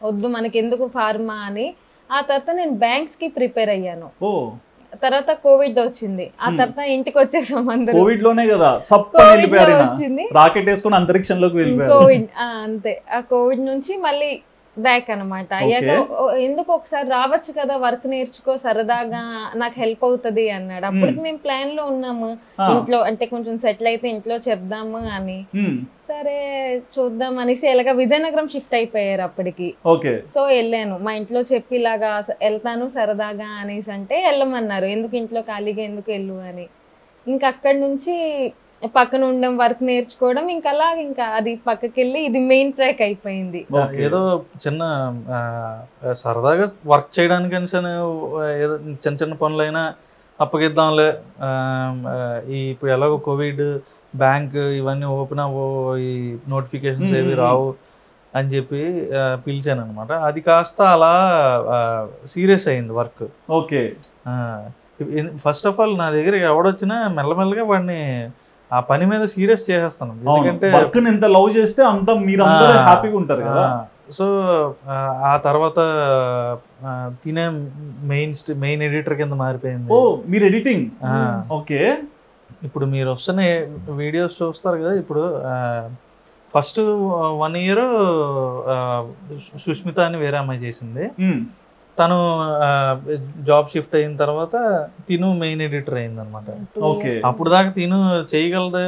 వద్దు మనకి ఎందుకు ఫార్మా అని. ఆ తర్వాత నేను బ్యాంక్స్ కి ప్రిపేర్ అయ్యాను. తర్వాత కోవిడ్ వచ్చింది, ఆ తర్వాత ఇంటికి వచ్చేసాం అందరూ. కోవిడ్ లోనే కదా వచ్చింది, రాకెట్ వేసుకొని అంతరిక్షంలోకి వెళ్ళిపోయారు. కోవిడ్ అంతే, ఆ కోవిడ్ నుంచి మళ్ళీ బ్యాక్ అనమాట. అయ్యాక ఎందుకు ఒకసారి రావచ్చు కదా, వర్క్ నేర్చుకో సరదాగా నాకు హెల్ప్ అవుతుంది అన్నాడు. అప్పటికి మేము ప్లాన్ లో ఉన్నాము, ఇంట్లో అంటే కొంచెం సెటిల్ అయితే ఇంట్లో చెప్దాము అని. సరే చూద్దాం అనేసి ఎలాగా విజయనగరం షిఫ్ట్ అయిపోయారు అప్పటికి. సో వెళ్ళాను, మా ఇంట్లో చెప్పి ఇలాగా వెళ్తాను సరదాగా అనేసి అంటే వెళ్ళమన్నారు. ఎందుకు ఇంట్లో ఖాళీగా ఎందుకు వెళ్ళు అని. ఇంకా అక్కడి నుంచి పక్కన ఉండడం, వర్క్ నేర్చుకోవడం, ఇంకా అలా ఇంకా అది పక్కకి వెళ్ళి ఇది మెయిన్ ట్రాక్ అయిపోయింది. ఏదో చిన్న సరదాగా వర్క్ చేయడానికి ఏదో చిన్న చిన్న పనులైనా అప్పగిద్దాంలే, ఇప్పుడు ఎలాగో కోవిడ్ బ్యాంక్ ఇవన్నీ ఓపెన్ అవ్వో, ఈ నోటిఫికేషన్స్ ఏవి రావు అని చెప్పి పిలిచాను అనమాట. అది కాస్త అలా సీరియస్ అయింది వర్క్. ఫస్ట్ ఆఫ్ ఆల్ నా దగ్గర ఎవడొచ్చినా మెల్లమెల్లగా వాడిని ఆ పని మీద సీరియస్ చేసేస్తాను, ఎందుకంటే ఎంత లవ్ చేస్తే అంత మీరు హ్యాపీగా ఉంటారు కదా. సో ఆ తర్వాత తినే మెయిన్ ఎడిటర్ కింద మారిపోయింది. మీరు ఎడిటింగ్ ఓకే. ఇప్పుడు మీరు వస్తున్న వీడియోస్ చూస్తారు కదా, ఇప్పుడు ఫస్ట్ 1 year సుష్మిత అని వేరే అమ్మాయి చేసింది. తను జాబ్ షిఫ్ట్ అయిన తర్వాత తిను మెయిన్ ఎడిటర్ అయింది అనమాట. అప్పుడు దాకా తిను చేయగలదు,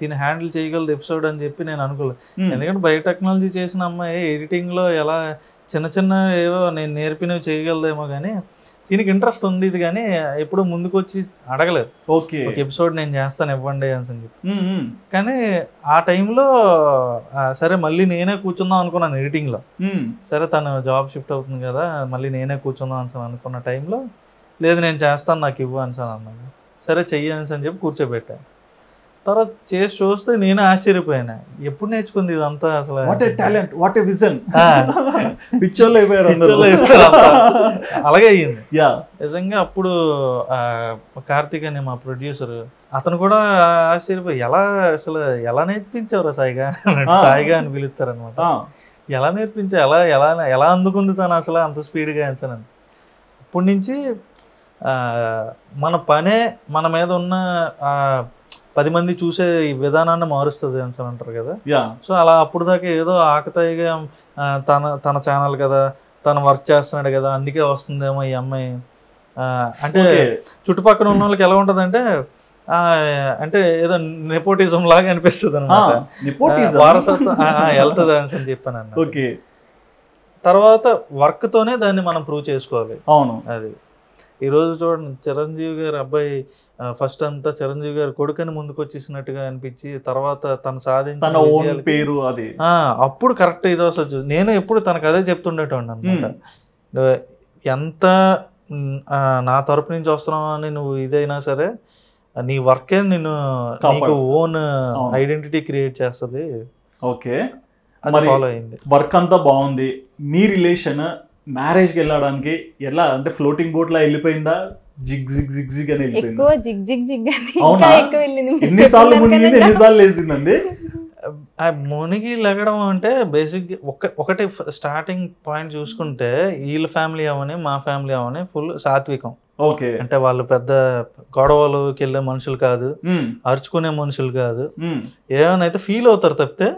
తిను హ్యాండిల్ చేయగలదు ఎపిసోడ్ అని చెప్పి నేను అనుకోలేదు. ఎందుకంటే బయోటెక్నాలజీ చేసిన అమ్మాయి ఎడిటింగ్ లో ఎలా చిన్న చిన్న ఏవో నేను నేర్పినవి చేయగలదేమో, కానీ దీనికి ఇంట్రెస్ట్ ఉంది. ఇది కానీ ఎప్పుడు ముందుకు వచ్చి అడగలేదు, ఒక ఎపిసోడ్ నేను చేస్తాను ఇవ్వండి అని చెప్పి. కానీ ఆ టైంలో సరే మళ్ళీ నేనే కూర్చుందాం అనుకున్నాను ఎడిటింగ్లో. సరే తను జాబ్ షిఫ్ట్ అవుతుంది కదా, మళ్ళీ నేనే కూర్చుందాం అని అనుకున్న టైంలో లేదు నేను చేస్తాను నాకు ఇవ్వు అని అన్నాను. సరే చెయ్యి అని చెప్పి కూర్చోబెట్టా. తర్వాత చేసి చూస్తే నేనే ఆశ్చర్యపోయాను, ఎప్పుడు నేర్చుకుంది ఇదంతా అసలు. అలాగే అయ్యింది నిజంగా. అప్పుడు కార్తీక్ అని మా ప్రొడ్యూసర్, అతను కూడా ఆశ్చర్యపోయి అసలు ఎలా నేర్పించారు సాయిగా అని పిలుస్తారనమాట. ఎలా నేర్పించా, ఎలా అందుకుంది తను అసలు అంత స్పీడ్గా అని. అప్పటి నుంచి మన పనే మన మీద ఉన్న 10 మంది చూసే ఈ విధానాన్ని మారుస్తుంది అని అంటారు కదా. సో అలా అప్పుడు దాకా ఏదో ఆకతాయిగా తన ఛానల్ కదా, తను వర్క్ చేస్తున్నాడు కదా అందుకే వస్తుందేమో ఈ అమ్మాయి అంటే చుట్టుపక్కల ఉన్న వాళ్ళకి ఎలా ఉంటుంది అంటే ఏదో నెపోటిజం లాగా అనిపిస్తుంది అనమాట. వారసత్వం వెళ్తుంది అని చెప్పాను అన్న. తర్వాత వర్క్ తోనే దాన్ని మనం ప్రూవ్ చేసుకోవాలి. అవును, అది ఈరోజు చూడండి, చిరంజీవి గారి అబ్బాయి ఫస్ట్ అంతా చిరంజీవి గారి కొడుకని ముందుకు వచ్చేసినట్టుగా అనిపించి తర్వాత తను సాధించిన పేరు అది అప్పుడు కరెక్ట్ ఇది అసలు. నేను ఎప్పుడు తనకు అదే చెప్తుండేటోండి అనమాట, ఎంత నా తరపు నుంచి వస్తున్నావు అని నువ్వు ఇదైనా సరే నీ వర్కే నిన్ను నీకు ఓన్ ఐడెంటిటీ క్రియేట్ చేస్తుంది. ఓకే, ఫాలో అయింది. వర్క్ అంతా బాగుంది. మీ రిలేషన్ మ్యారేజ్కి వెళ్ళడానికి ఎలా అంటే ఫ్లోటింగ్ బోట్ లా వెళ్ళిపోయిందా, జిగ్ జిగ్ జిగ్ జిగ్ అని ఎక్కువ జిగ్ జిగ్ జిగ్ అని? అవునా, ఎన్నిసార్లు మునిగింది ఎన్నిసార్లు లేచిందండి? మునిగి లెగడం అంటే బేసిక్ ఒకటి స్టార్టింగ్ పాయింట్ చూసుకుంటే వీళ్ళ ఫ్యామిలీ అవని మా ఫ్యామిలీ అవని ఫుల్ సాత్వికం. ఓకే, అంటే వాళ్ళు పెద్ద గొడవలుకి వెళ్ళే మనుషులు కాదు, అరుచుకునే మనుషులు కాదు. ఏమైనా ఫీల్ అవుతారు తప్పితే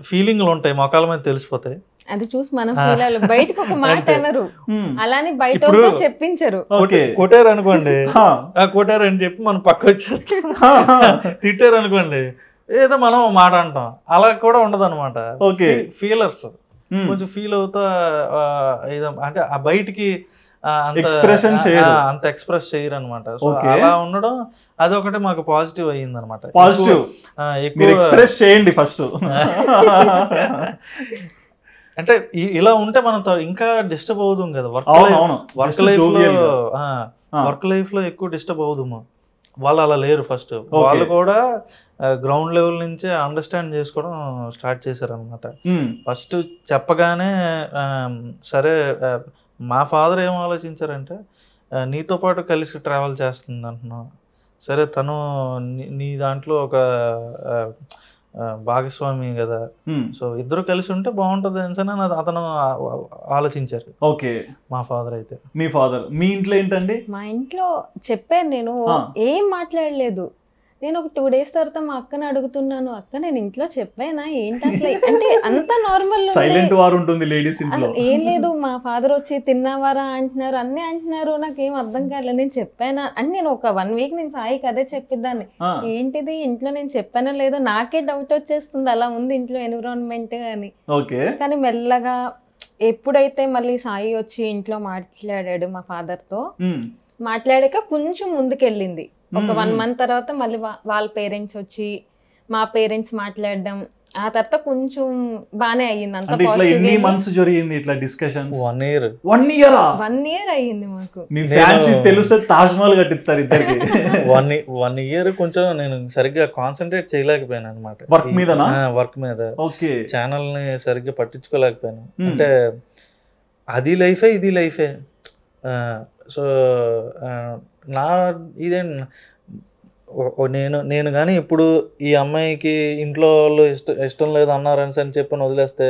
ఫీలింగ్లు ఉంటాయి, మొక్కల మీద తెలిసిపోతాయి. అది చూసి మనం బయటకు ఒక మాట అనరు, అలానే బయట చెప్పించరు. కొట్టారు అనుకోండి, కొట్టారు అని చెప్పి మనం పక్క వచ్చేస్తాం. తిట్టారు అనుకోండి ఏదో మనం మాట అంటాం, అలా కూడా ఉండదు అనమాట. ఓకే, ఫీలర్స్ కొంచెం ఫీల్ అవుతా ఏదో అంటే ఆ బయటికి అంత ఎక్స్ప్రెస్ చేయరు అనమాట. సో అలా ఉండడం అదొకటి మాకు పాజిటివ్ అయ్యింది అనమాట. పాజిటివ్ ఎక్స్ప్రెస్ చేయండి ఫస్ట్. అంటే ఇలా ఉంటే మనం ఇంకా డిస్టర్బ్ అవుదాం కదా, వర్క్ లైఫ్ లో ఎక్కువ డిస్టర్బ్ అవుదాము. వాళ్ళు అలా లేరు. ఫస్ట్ వాళ్ళు కూడా గ్రౌండ్ లెవెల్ నుంచే అండర్స్టాండ్ చేసుకోవడం స్టార్ట్ చేశారు అనమాట. ఫస్ట్ చెప్పగానే సరే, మా ఫాదర్ ఏం ఆలోచించారంటే నీతో పాటు కలిసి ట్రావెల్ చేస్తుంది అంటున్నావు, సరే తను నీ దాంట్లో ఒక భాగస్వామి కదా, సో ఇద్దరు కలిసి ఉంటే బాగుంటది అని అతను ఆలోచించారు. ఓకే, మా ఫాదర్ అయితే. మీ ఫాదర్ మీ ఇంట్లో ఏంటండి? మా ఇంట్లో చెప్పాను, నేను ఏం మాట్లాడలేదు. నేను ఒక 2 days తర్వాత మా అక్కని అడుగుతున్నాను, అక్క నేను ఇంట్లో చెప్పానా ఏంటి అసలు అంటే అంత నార్మల్ సైలెంట్ వార్ ఉంటుంది లేడీస్ ఇంట్లో. ఏం లేదు, మా ఫాదర్ వచ్చి తిన్నావారా అంటున్నారు, అన్నీ అంటున్నారు, నాకేం అర్థం కాలేదు, నేను చెప్పానా అని. నేను ఒక 1 week నేను సాయికి అదే చెప్పిద్దాన్ని, ఏంటిది ఇంట్లో నేను చెప్పానో లేదో నాకే డౌట్ వచ్చేస్తుంది, అలా ఉంది ఇంట్లో ఎన్విరాన్మెంట్ అని. కానీ మెల్లగా ఎప్పుడైతే మళ్ళీ సాయి వచ్చి ఇంట్లో మాట్లాడాడు మా ఫాదర్ తో, మాట్లాడాక కొంచెం ముందుకెళ్ళింది. ఒక 1 month తర్వాత మళ్ళీ వాళ్ళ పేరెంట్స్ వచ్చి మా పేరెంట్స్ మాట్లాడడం, ఆ తర్వాత కొంచెం బానే అయ్యింది. అంత ఎన్ని మంత్స్ జరిగింది ఇట్లా డిస్కషన్స్? 1 year. 1 year 1 year అయ్యింది మాకు. మీ ఫ్యాన్సీ తెలుసు, తాజ్ మహల్ కట్టిస్తారు ఇద్దరికి. 1 year కొంచెం నేను సరిగ్గా కాన్సన్ట్రేట్ చేయలేకపోయాను అనమాట వర్క్ మీద. వర్క్ మీద ఛానల్ ని సరిగ్గా పట్టించుకోలేకపోయాను. అంటే అది లైఫే ఇది లైఫే. సో నా ఇదే నేను కానీ ఇప్పుడు ఈ అమ్మాయికి ఇంట్లో వాళ్ళు ఇష్టం లేదు అన్నారని అని చెప్పని వదిలేస్తే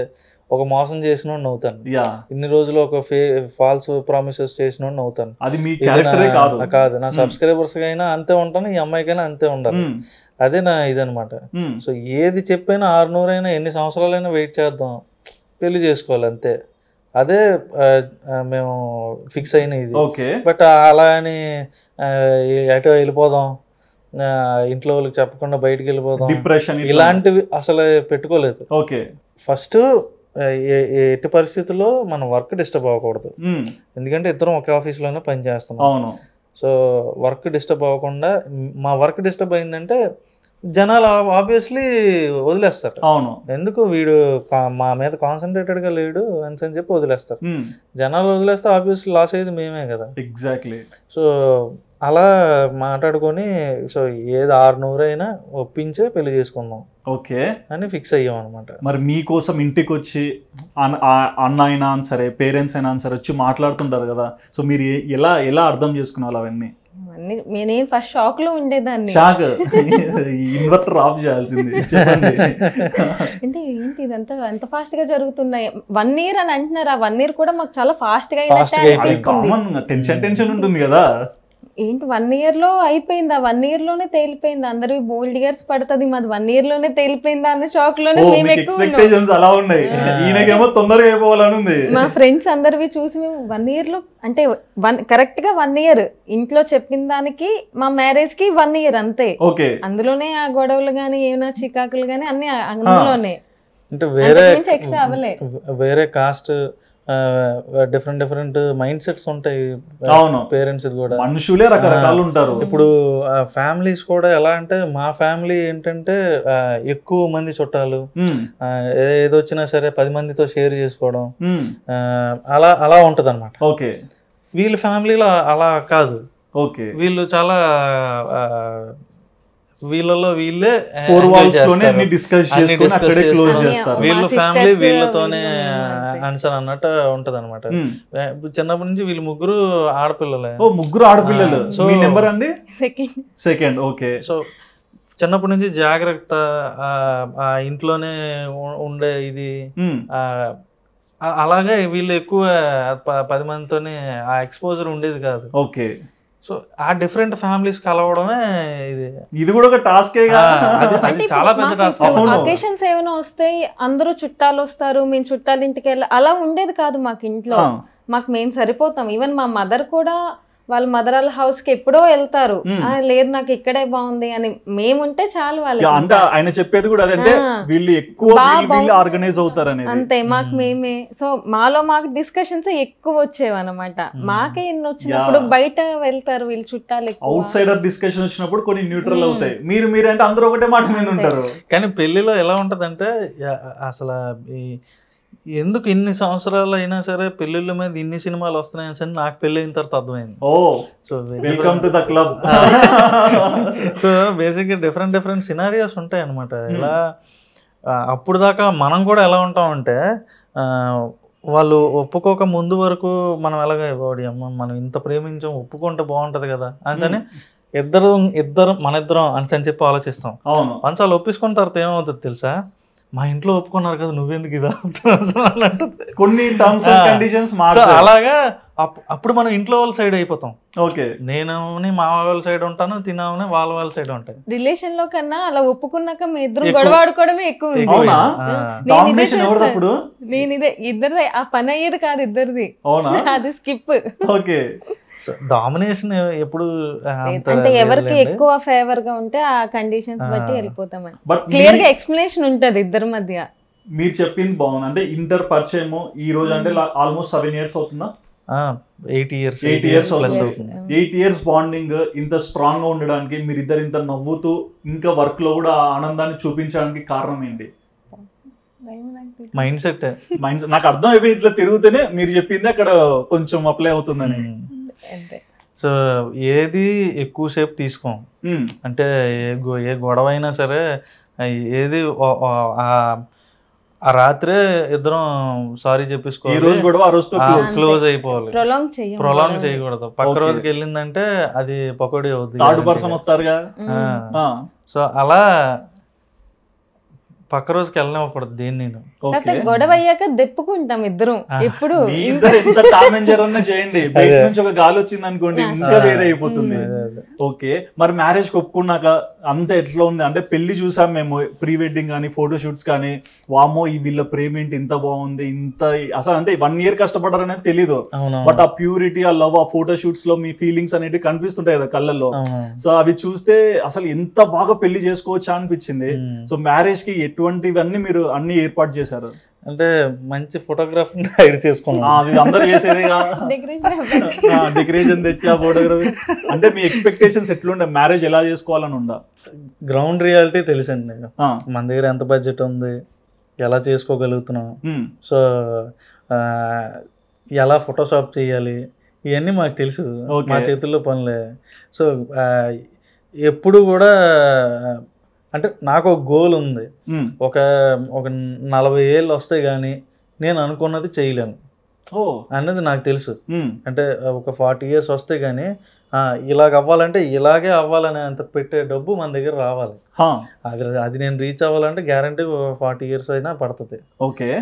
ఒక మోసం చేసిన అవుతాను. ఇన్ని రోజులు ఒక ఫాల్స్ ప్రామిసెస్ చేసిన అవుతాను. అది మీ క్యారెక్టరే కాదు, నా సబ్స్క్రైబర్స్ అయినా అంతే ఉంటాను, ఈ అమ్మాయికైనా అంతే ఉండాలి. అదే నా ఇదనమాట. సో ఏది చెప్పైనా 600 అయినా ఎన్ని సంవత్సరాలైనా వెయిట్ చేద్దాం, పెళ్లి చేసుకోవాలి అంతే. అదే మేము ఫిక్స్ అయిన ఇది. బట్ అలా అని ఎటో వెళ్ళిపోదాం, ఇంట్లో వాళ్ళకి చెప్పకుండా బయటకు వెళ్ళిపోదాం, డిప్రెషన్ ఇలాంటివి అసలు పెట్టుకోలేదు. ఫస్ట్ ఎట్టి పరిస్థితుల్లో మన వర్క్ డిస్టర్బ్ అవ్వకూడదు, ఎందుకంటే ఇద్దరం ఒకే ఆఫీస్లోనే పని చేస్తున్నాం. సో వర్క్ డిస్టర్బ్ అవ్వకుండా, మా వర్క్ డిస్టర్బ్ అయిందంటే జనాలు ఆబ్వియస్లీ వదిలేస్తారు. అవును, ఎందుకు వీడు మా మీద కాన్సన్ట్రేటెడ్ గా లేడు అని చెప్పి వదిలేస్తారు. జనాలు వదిలేస్తే ఆబ్వియస్లీ లాస్ అయ్యేది మేమే కదా. ఎగ్జాక్ట్లీ. సో అలా మాట్లాడుకొని, సో ఏది 600 అయినా ఒప్పించే పెళ్లి చేసుకుందాం ఓకే అని ఫిక్స్ అయ్యాం అనమాట. మరి మీకోసం ఇంటికి వచ్చి అన్న అయినా సరే, పేరెంట్స్ అయినా సరే వచ్చి మాట్లాడుతుంటారు కదా, సో మీరు ఎలా అర్థం చేసుకున్నారు అవన్నీ? నేను ఫస్ట్ షాక్ లో ఉండేదాన్ని, ఇన్వర్టర్ ఆఫ్ చేయాల్సింది. అంటే ఏంటి ఇదంతా ఎంత ఫాస్ట్ గా జరుగుతున్నాయి. 1 year అని అంటున్నారు, ఆ 1 year కూడా మాకు చాలా ఫాస్ట్ గా టెన్షన్ ఉంటుంది కదా. ఏంటి 1 year లో అయిపోయింది, ఆ 1 year లోనే తేలిపోయింది. అందరివి బోల్డ్ ఇయర్స్ పడుతుంది, మాది 1 year లోనే తేలిపోయిందా అన్న షాక్ లోనే మేము ఎక్స్పెక్టేషన్స్ అలా ఉన్నాయి. ఈయనకేమో తొందరగా అయిపోవాలని ఉంది. మా ఫ్రెండ్స్ అందరివి చూసి మేము 1 year లో అంటే కరెక్ట్ గా 1 year ఇంట్లో చెప్పిన దానికి మా మ్యారేజ్ కి 1 year అంతే. అందులోనే ఆ గొడవలు గానీ ఏమైనా చికాకులు గానీ అన్ని అందులోనే. అంటే ఎక్స్ట్రా అవ్వలే. వేరే కాస్ట్ డిఫరెంట్ మైండ్ సెట్స్ ఉంటాయి. అవును, పేరెంట్స్ కూడా మనుషులే రకరకాలు ఉంటారు. ఇప్పుడు ఫ్యామిలీస్ కూడా ఎలా అంటే, మా ఫ్యామిలీ ఏంటంటే ఎక్కువ మంది చుట్టాలు, ఏదొచ్చినా సరే 10 మందితో షేర్ చేసుకోవడం, అలా ఉంటది అనమాట. ఓకే, వీళ్ళ ఫ్యామిలీలో అలా కాదు. ఓకే, వీళ్ళు చాలా వీళ్ళలో వీళ్ళే వీళ్ళ ఫ్యామిలీ వీళ్ళతోనే ఆన్సర్ అన్నట్టు ఉంటది అనమాట. చిన్నప్పటి నుంచి వీళ్ళు ముగ్గురు ఆడపిల్లలే. ముగ్గురు ఆడపిల్లలు. సో నెంబర్ అండి సెకండ్. ఓకే, సో చిన్నప్పటి నుంచి జాగ్రత్త, ఆ ఇంట్లోనే ఉండే ఇది, అలాగే వీళ్ళు ఎక్కువ 10 మందితోనే ఆ ఎక్స్పోజర్ ఉండేది కాదు. ఓకే, సో ఆ డిఫరెంట్ ఫ్యామిలీస్ కలవడమే ఇది కూడా ఒక టాస్కే. అది చాలా పెద్ద టాస్క్. అకేషన్స్ ఏమైనా వస్తాయి, అందరూ చుట్టాలు వస్తారు, మేము చుట్టాల ఇంటికి వెళ్ళి అలా ఉండేది కాదు మాకు ఇంట్లో. మాకు మేము సరిపోతాం. ఈవెన్ మా మదర్ కూడా వాళ్ళ మదర్ వాళ్ళ హౌస్ కి ఎప్పుడో వెళ్తారు, లేదు నాకు ఇక్కడే బాగుంది అని మేముంటే చాలు వాళ్ళకి. అంటే ఆయన చెప్పేది కూడా అదంటే వీళ్ళు ఎక్కువ ఆర్గనైజ్ అవుతారు అనేది అంతే, మాకు మేమే. సో మాలో మాకు డిస్కషన్స్ ఎక్కువ వచ్చేవి అనమాట. మాకే ఇన్ని వచ్చినప్పుడు బయట వెళ్తారు వీళ్ళు చుట్టాలు, అవుట్ సైడర్ డిస్కషన్ వచ్చినప్పుడు కొన్ని న్యూట్రల్ అవుతాయి. మీరు అంటే అందరూ ఒకటే మాట మీద ఉంటారు. కానీ పెళ్లిలో ఎలా ఉంటదంటే అసలు ఎందుకు ఇన్ని సంవత్సరాలు అయినా సరే పెళ్లిళ్ళ మీద ఇన్ని సినిమాలు వస్తున్నాయని సరే నాకు పెళ్లి అయిన తర్వాత అర్థమైంది. So welcome to the club. So బేసిక్గా డిఫరెంట్ సినారియోస్ ఉంటాయి అనమాట. ఇలా అప్పుడు దాకా మనం కూడా ఎలా ఉంటామంటే వాళ్ళు ఒప్పుకోక ముందు వరకు మనం ఎలాగ వాడి అమ్మ మనం ఇంత ప్రేమించాం ఒప్పుకుంటే బాగుంటది కదా అని ఇద్దరం మన ఇద్దరం అని చెప్పి ఆలోచిస్తాం. వన్స్ వాళ్ళు ఒప్పించుకున్న తర్వాత ఏమవుతుంది తెలుసా, మా ఇంట్లో ఒప్పుకున్నారు కదా నువ్వెందుకు ఇది కొన్ని టర్మ్స్ అండ్ కండిషన్స్. అలాగా అప్పుడు మనం ఇంట్లో వాళ్ళ సైడ్ అయిపోతాం. ఓకే, నేను మా వాళ్ళ సైడ్ ఉంటాను, తినామని వాళ్ళ సైడ్ ఉంటాయి. రిలేషన్ లో కన్నా అలా ఒప్పుకున్నాక మీ ఇద్దరు గొడవ ఆడుకోవడమే ఎక్కువ. నేను ఇదే ఇద్దరిదే ఆ పని అయ్యేది కాదు ఇద్దరిది, అది స్కిప్. ఓకే, డామినేషన్ ఎప్పుడు అంటే ఎవరికి ఎక్కువ ఫేవర్ గా ఉంటే ఆ కండిషన్స్ బట్టి వెళ్ళిపోతామని క్లియర్ గా ఎక్స్ప్లెనేషన్ ఉంటది ఇద్దరి మధ్య. మీరు చెప్పింది బాగుంది. అంటే ఇంటర్ పరిచయం ఈ రోజు అంటే ఆల్మోస్ట్ 7 years అవుతుందా? 8 years 8 years బాండింగ్ ఇంత స్ట్రాంగ్ గా ఉండడానికి, మీరిద్దరు ఇంత నవ్వుతూ ఇంకా వర్క్ లో కూడా ఆనందాన్ని చూపించడానికి కారణం ఏంటి? Mind set. నాకు అర్థం అయిపోయి ఇట్లా తిరుగుతూనే మీరు చెప్పింది అక్కడ కొంచెం అప్లై అవుతుందని. సో ఏది ఎక్కువసేపు తీసుకోం, అంటే ఏ గొడవ అయినా సరే ఏది ఆ రాత్రే ఇద్దరం సారీ చెప్పేసుకోవాలి. ఈ రోజు గొడవ ఆ రోజుతో క్లోజ్ అయిపోవాలి, ప్రొలాంగ్ చేయకూడదు. పక్క రోజుకి వెళ్ళిందంటే అది పకోడీ అవుతుంది, థర్డ్ పర్సన్ వస్తారుగా. సో అలా పక్క రోజుకి వెళ్ళనివ్వకూడదు దేన్ని. నేను గొడవ అయ్యాక దెప్పుకుంటాం ఇద్దరం. ఎప్పుడు చేయండి, బయట నుంచి ఒక గాలి వచ్చింది అనుకోండి ఇంకా వేరే అయిపోతుంది. ఓకే, మరి మ్యారేజ్ ఒప్పుకున్నాక అంత ఎట్లా ఉంది? అంటే పెళ్లి చూసాం మేము, ప్రీ వెడ్డింగ్ కానీ ఫోటో షూట్స్ కానీ, వామో ఈ వీళ్ళ ప్రేమ ఏంటి ఇంత బాగుంది, ఇంత అసలు అంటే 1 year కష్టపడారు అనేది తెలీదు. బట్ ఆ ప్యూరిటీ, ఆ లవ్, ఆ ఫోటో షూట్స్ లో మీ ఫీలింగ్స్ అనేవి కనిపిస్తుంటాయి కదా కళ్ళల్లో. సో అవి చూస్తే అసలు ఎంత బాగా పెళ్లి చేసుకోవచ్చా అనిపించింది. సో మ్యారేజ్ కి ఎటువంటివన్నీ మీరు అన్ని ఏర్పాటు చేశారు? అంటే మంచి ఫోటోగ్రాఫర్ హైర్ చేసుకున్నాం, అందరూ చేసేది డెకరేషన్ తెచ్చి ఆ ఫోటోగ్రఫీ. అంటే మీ ఎక్స్పెక్టేషన్స్ ఎట్లుండే, మ్యారేజ్ ఎలా చేసుకోవాలని ఉందా? గ్రౌండ్ రియాలిటీ తెలుసండి, మన దగ్గర ఎంత బడ్జెట్ ఉంది, ఎలా చేసుకోగలుగుతున్నాం, సో ఎలా ఫోటోషాప్ చేయాలి, ఇవన్నీ మాకు తెలుసు, మా చేతుల్లో పనులే. సో ఎప్పుడు కూడా అంటే నాకు ఒక గోల్ ఉంది, ఒక 40 ఏళ్ళు వస్తే గానీ నేను అనుకున్నది చేయలేను అనేది నాకు తెలుసు. అంటే ఒక 40 years వస్తే గానీ ఇలాగ అవ్వాలంటే ఇలాగే అవ్వాలని అంత పెట్టే డబ్బు మన దగ్గర రావాలి. అది నేను రీచ్ అవ్వాలంటే గ్యారంటీ 40 years అయినా పడుతుంది. ఓకే,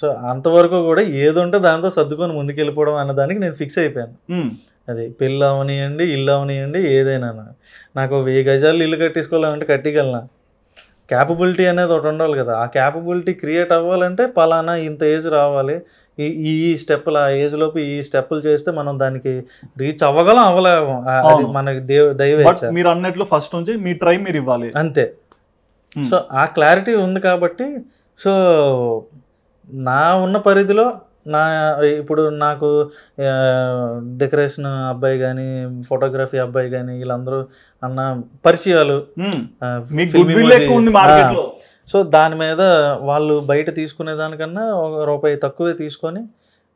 సో అంతవరకు కూడా ఏది ఉంటే దాంతో సర్దుకొని ముందుకు వెళ్ళిపోవడం అన్న దానికి నేను ఫిక్స్ అయిపోయాను. అది పెళ్ళి అవనియండి, ఇల్లు అవనియండి, ఏదైనా నాకు 1000 గజాలు ఇల్లు కట్టేసుకోవాలంటే కట్టిగలనా, క్యాపబిలిటీ అనేది ఒకటి ఉండాలి కదా. ఆ క్యాపబిలిటీ క్రియేట్ అవ్వాలంటే పలానా ఇంత ఏజ్ రావాలి, ఈ స్టెప్పులు ఆ ఏజ్ లోపు ఈ స్టెప్పులు చేస్తే మనం దానికి రీచ్ అవ్వగలం అవ్వలేము, అది మనకి దైవ. మీరు అన్నట్లు ఫస్ట్ నుంచి మీ ట్రై మీరు ఇవ్వాలి అంతే. సో ఆ క్లారిటీ ఉంది కాబట్టి సో నా ఉన్న పరిధిలో ఇప్పుడు నాకు డెకరేషన్ అబ్బాయి కానీ ఫోటోగ్రఫీ అబ్బాయి కానీ వీళ్ళందరూ అన్న పరిచయాలు, సో దాని మీద వాళ్ళు బయట తీసుకునే దానికన్నా ₹1 తక్కువే తీసుకొని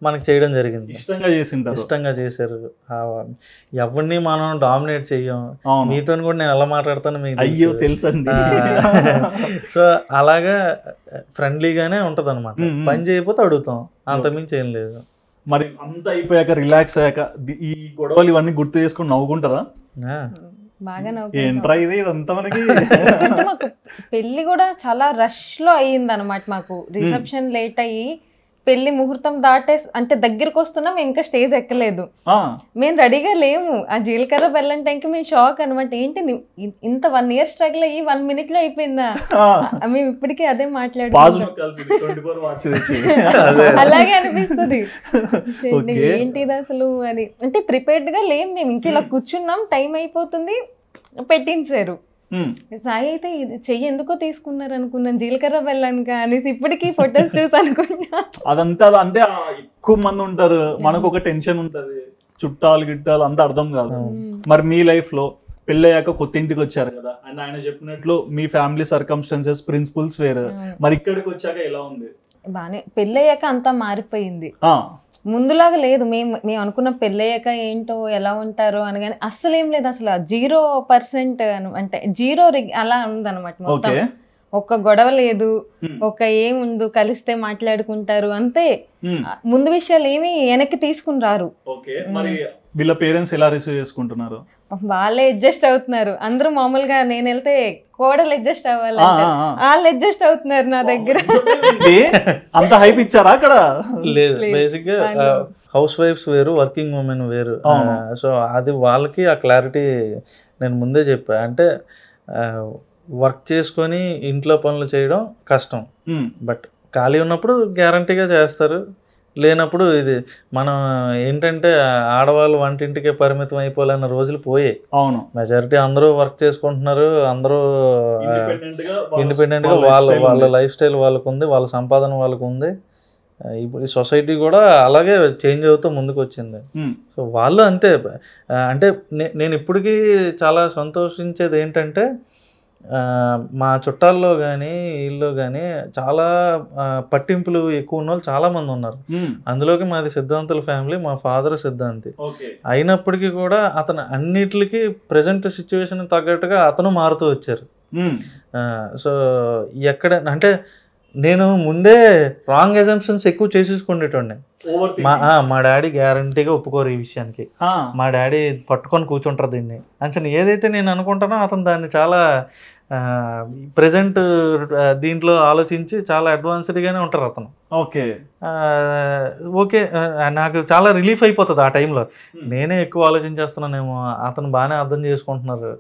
మనకి చేయడం జరిగింది. ఇష్టంగా చేశారు. ఎవరిని మనం డామినేట్ చెయ్యం, మీతో కూడా నేను ఎలా మాట్లాడతాను మీకు తెలుసండి. సో అలాగా ఫ్రెండ్లీగానే ఉంటది అనమాట. పని చేయకపోతే అడుగుతాం, అంతమించి ఏం లేదు. మరి అంత అయిపోయాక రిలాక్స్ అయ్యాక ఈ గొడవలు ఇవన్నీ గుర్తు చేసుకుని నవ్వుకుంటారా? ఏంట్రా ఇది ఇదంతా మనకి. మాకు పెళ్లి కూడా చాలా రష్ లో అయ్యింది అనమాట. మాకు రిసెప్షన్ లేట్ అయ్యి పెళ్లి ముహూర్తం అంటే దగ్గరకు వస్తున్నాం, ఇంకా స్టేజ్ ఎక్కలేదు, మేము రెడీగా లేము. ఆ జీలకర్ర బెల్లం టైంకి మేము షాక్ అనమాట. ఏంటి ఇంత 1 year స్ట్రగుల్ అయ్యి 1 minute లో అయిపోయిందా? మేము ఇప్పటికీ అదే మాట్లాడుకుంటాం. అలాగే అనిపిస్తుంది, ఏంటిది అసలు అని. అంటే ప్రిపేర్డ్ గా లేము మేము, ఇంక ఇలా కూర్చున్నాం, టైం అయిపోతుంది, పెట్టించారు. సాయి అయితే చెయ్యి ఎందుకో తీసుకున్నారు అనుకున్నాను, జీలకర్ర బెల్లానికి అనేసి ఇప్పటికీ ఫొటోస్ చూసి అనుకున్నా. అదంతా అంటే ఎక్కువ మంది ఉంటారు, మనకు ఒక టెన్షన్ ఉంటది, చుట్టాలు గిట్టాలు అంతా అర్థం కాదు. మరి మీ లైఫ్ లో పెళ్ళయ్యాక కొత్త ఇంటికి వచ్చారు కదా, అండ్ ఆయన చెప్పినట్లు మీ ఫ్యామిలీ సర్కమ్స్టాన్సెస్ ప్రిన్సిపల్స్ వేరు, మరి ఇక్కడికి వచ్చాక ఎలా ఉంది? బానే, పెళ్ళయ్యాక అంతా మారిపోయింది, ముందులాగా లేదు. మేము అనుకున్న పెళ్ళయ్యాక ఏంటో ఎలా ఉంటారో అని, కానీ అస్సలు ఏం లేదు, అసలు 0% అంటే 0 అలా ఉందన్నమాట. మొత్తం ఒక్క గొడవ లేదు, ఒక ఏముందు, కలిస్తే మాట్లాడుకుంటారు అంతే. ముందు విషయాలు ఏమి వెనక్కి తీసుకుని రారు. వీళ్ళ పేరెంట్స్ ఎలా రిసీవ్ చేసుకుంటున్నారు? వాళ్ళే అడ్జస్ట్ అవుతున్నారు. అందరూ మామూలుగా నేను వెళ్తే కోడలు అడ్జస్ట్ అవ్వాలి, వాళ్ళు అడ్జస్ట్ అవుతున్నారు నా దగ్గర. అంత హైప్ ఇచ్చారా అక్కడ? లేదు, బేసిక్ గా హౌస్ వైఫ్స్ వేరు, వర్కింగ్ ఉమెన్ వేరు. సో అది వాళ్ళకి ఆ క్లారిటీ నేను ముందే చెప్పా. అంటే వర్క్ చేసుకొని ఇంట్లో పనులు చేయడం కష్టం, బట్ ఖాళీ ఉన్నప్పుడు గ్యారంటీగా చేస్తారు. లేనప్పుడు ఇది మనం ఏంటంటే ఆడవాళ్ళు వంటింటికే పరిమితం అయిపోవాలన్న రోజులు పోయాయి. అవును, మెజారిటీ అందరూ వర్క్ చేసుకుంటున్నారు, అందరూ ఇండిపెండెంట్గా వాళ్ళ లైఫ్ స్టైల్ వాళ్ళకు ఉంది, వాళ్ళ సంపాదన వాళ్ళకు ఉంది. ఇప్పుడు ఈ సొసైటీ కూడా అలాగే చేంజ్ అవుతూ ముందుకు వచ్చింది. సో వాళ్ళు అంతే. అంటే నేను ఇప్పటికీ చాలా సంతోషించేది ఏంటంటే, మా చుట్టాల్లో కానీ వీళ్ళు కానీ చాలా పట్టింపులు ఎక్కువ ఉన్న వాళ్ళు చాలామంది ఉన్నారు. అందులోకి మాది సిద్ధాంతుల ఫ్యామిలీ, మా ఫాదర్ సిద్ధాంతి. అయినప్పటికీ కూడా అతను అన్నిటికీ ప్రజెంట్ సిచ్యువేషన్ తగ్గట్టుగా అతను మారుతూ వచ్చారు. సో ఎక్కడ అంటే నేను ముందే రాంగ్ అజంప్షన్స్ ఎక్కువ చేసేసుకునేటోండి. మా డాడీ గ్యారంటీగా ఒప్పుకోరు ఈ విషయానికి, మా డాడీ పట్టుకొని కూర్చుంటారు దీన్ని అని. ఏదైతే నేను అనుకుంటానో అతను దాన్ని చాలా ప్రజెంట్ దీంట్లో ఆలోచించి చాలా అడ్వాన్స్డ్గానే ఉంటారు అతను. ఓకే ఓకే, నాకు చాలా రిలీఫ్ అయిపోతుంది ఆ టైంలో. నేనే ఎక్కువ ఆలోచించేస్తున్నానేమో, అతను బాగానే అర్థం చేసుకుంటున్నారు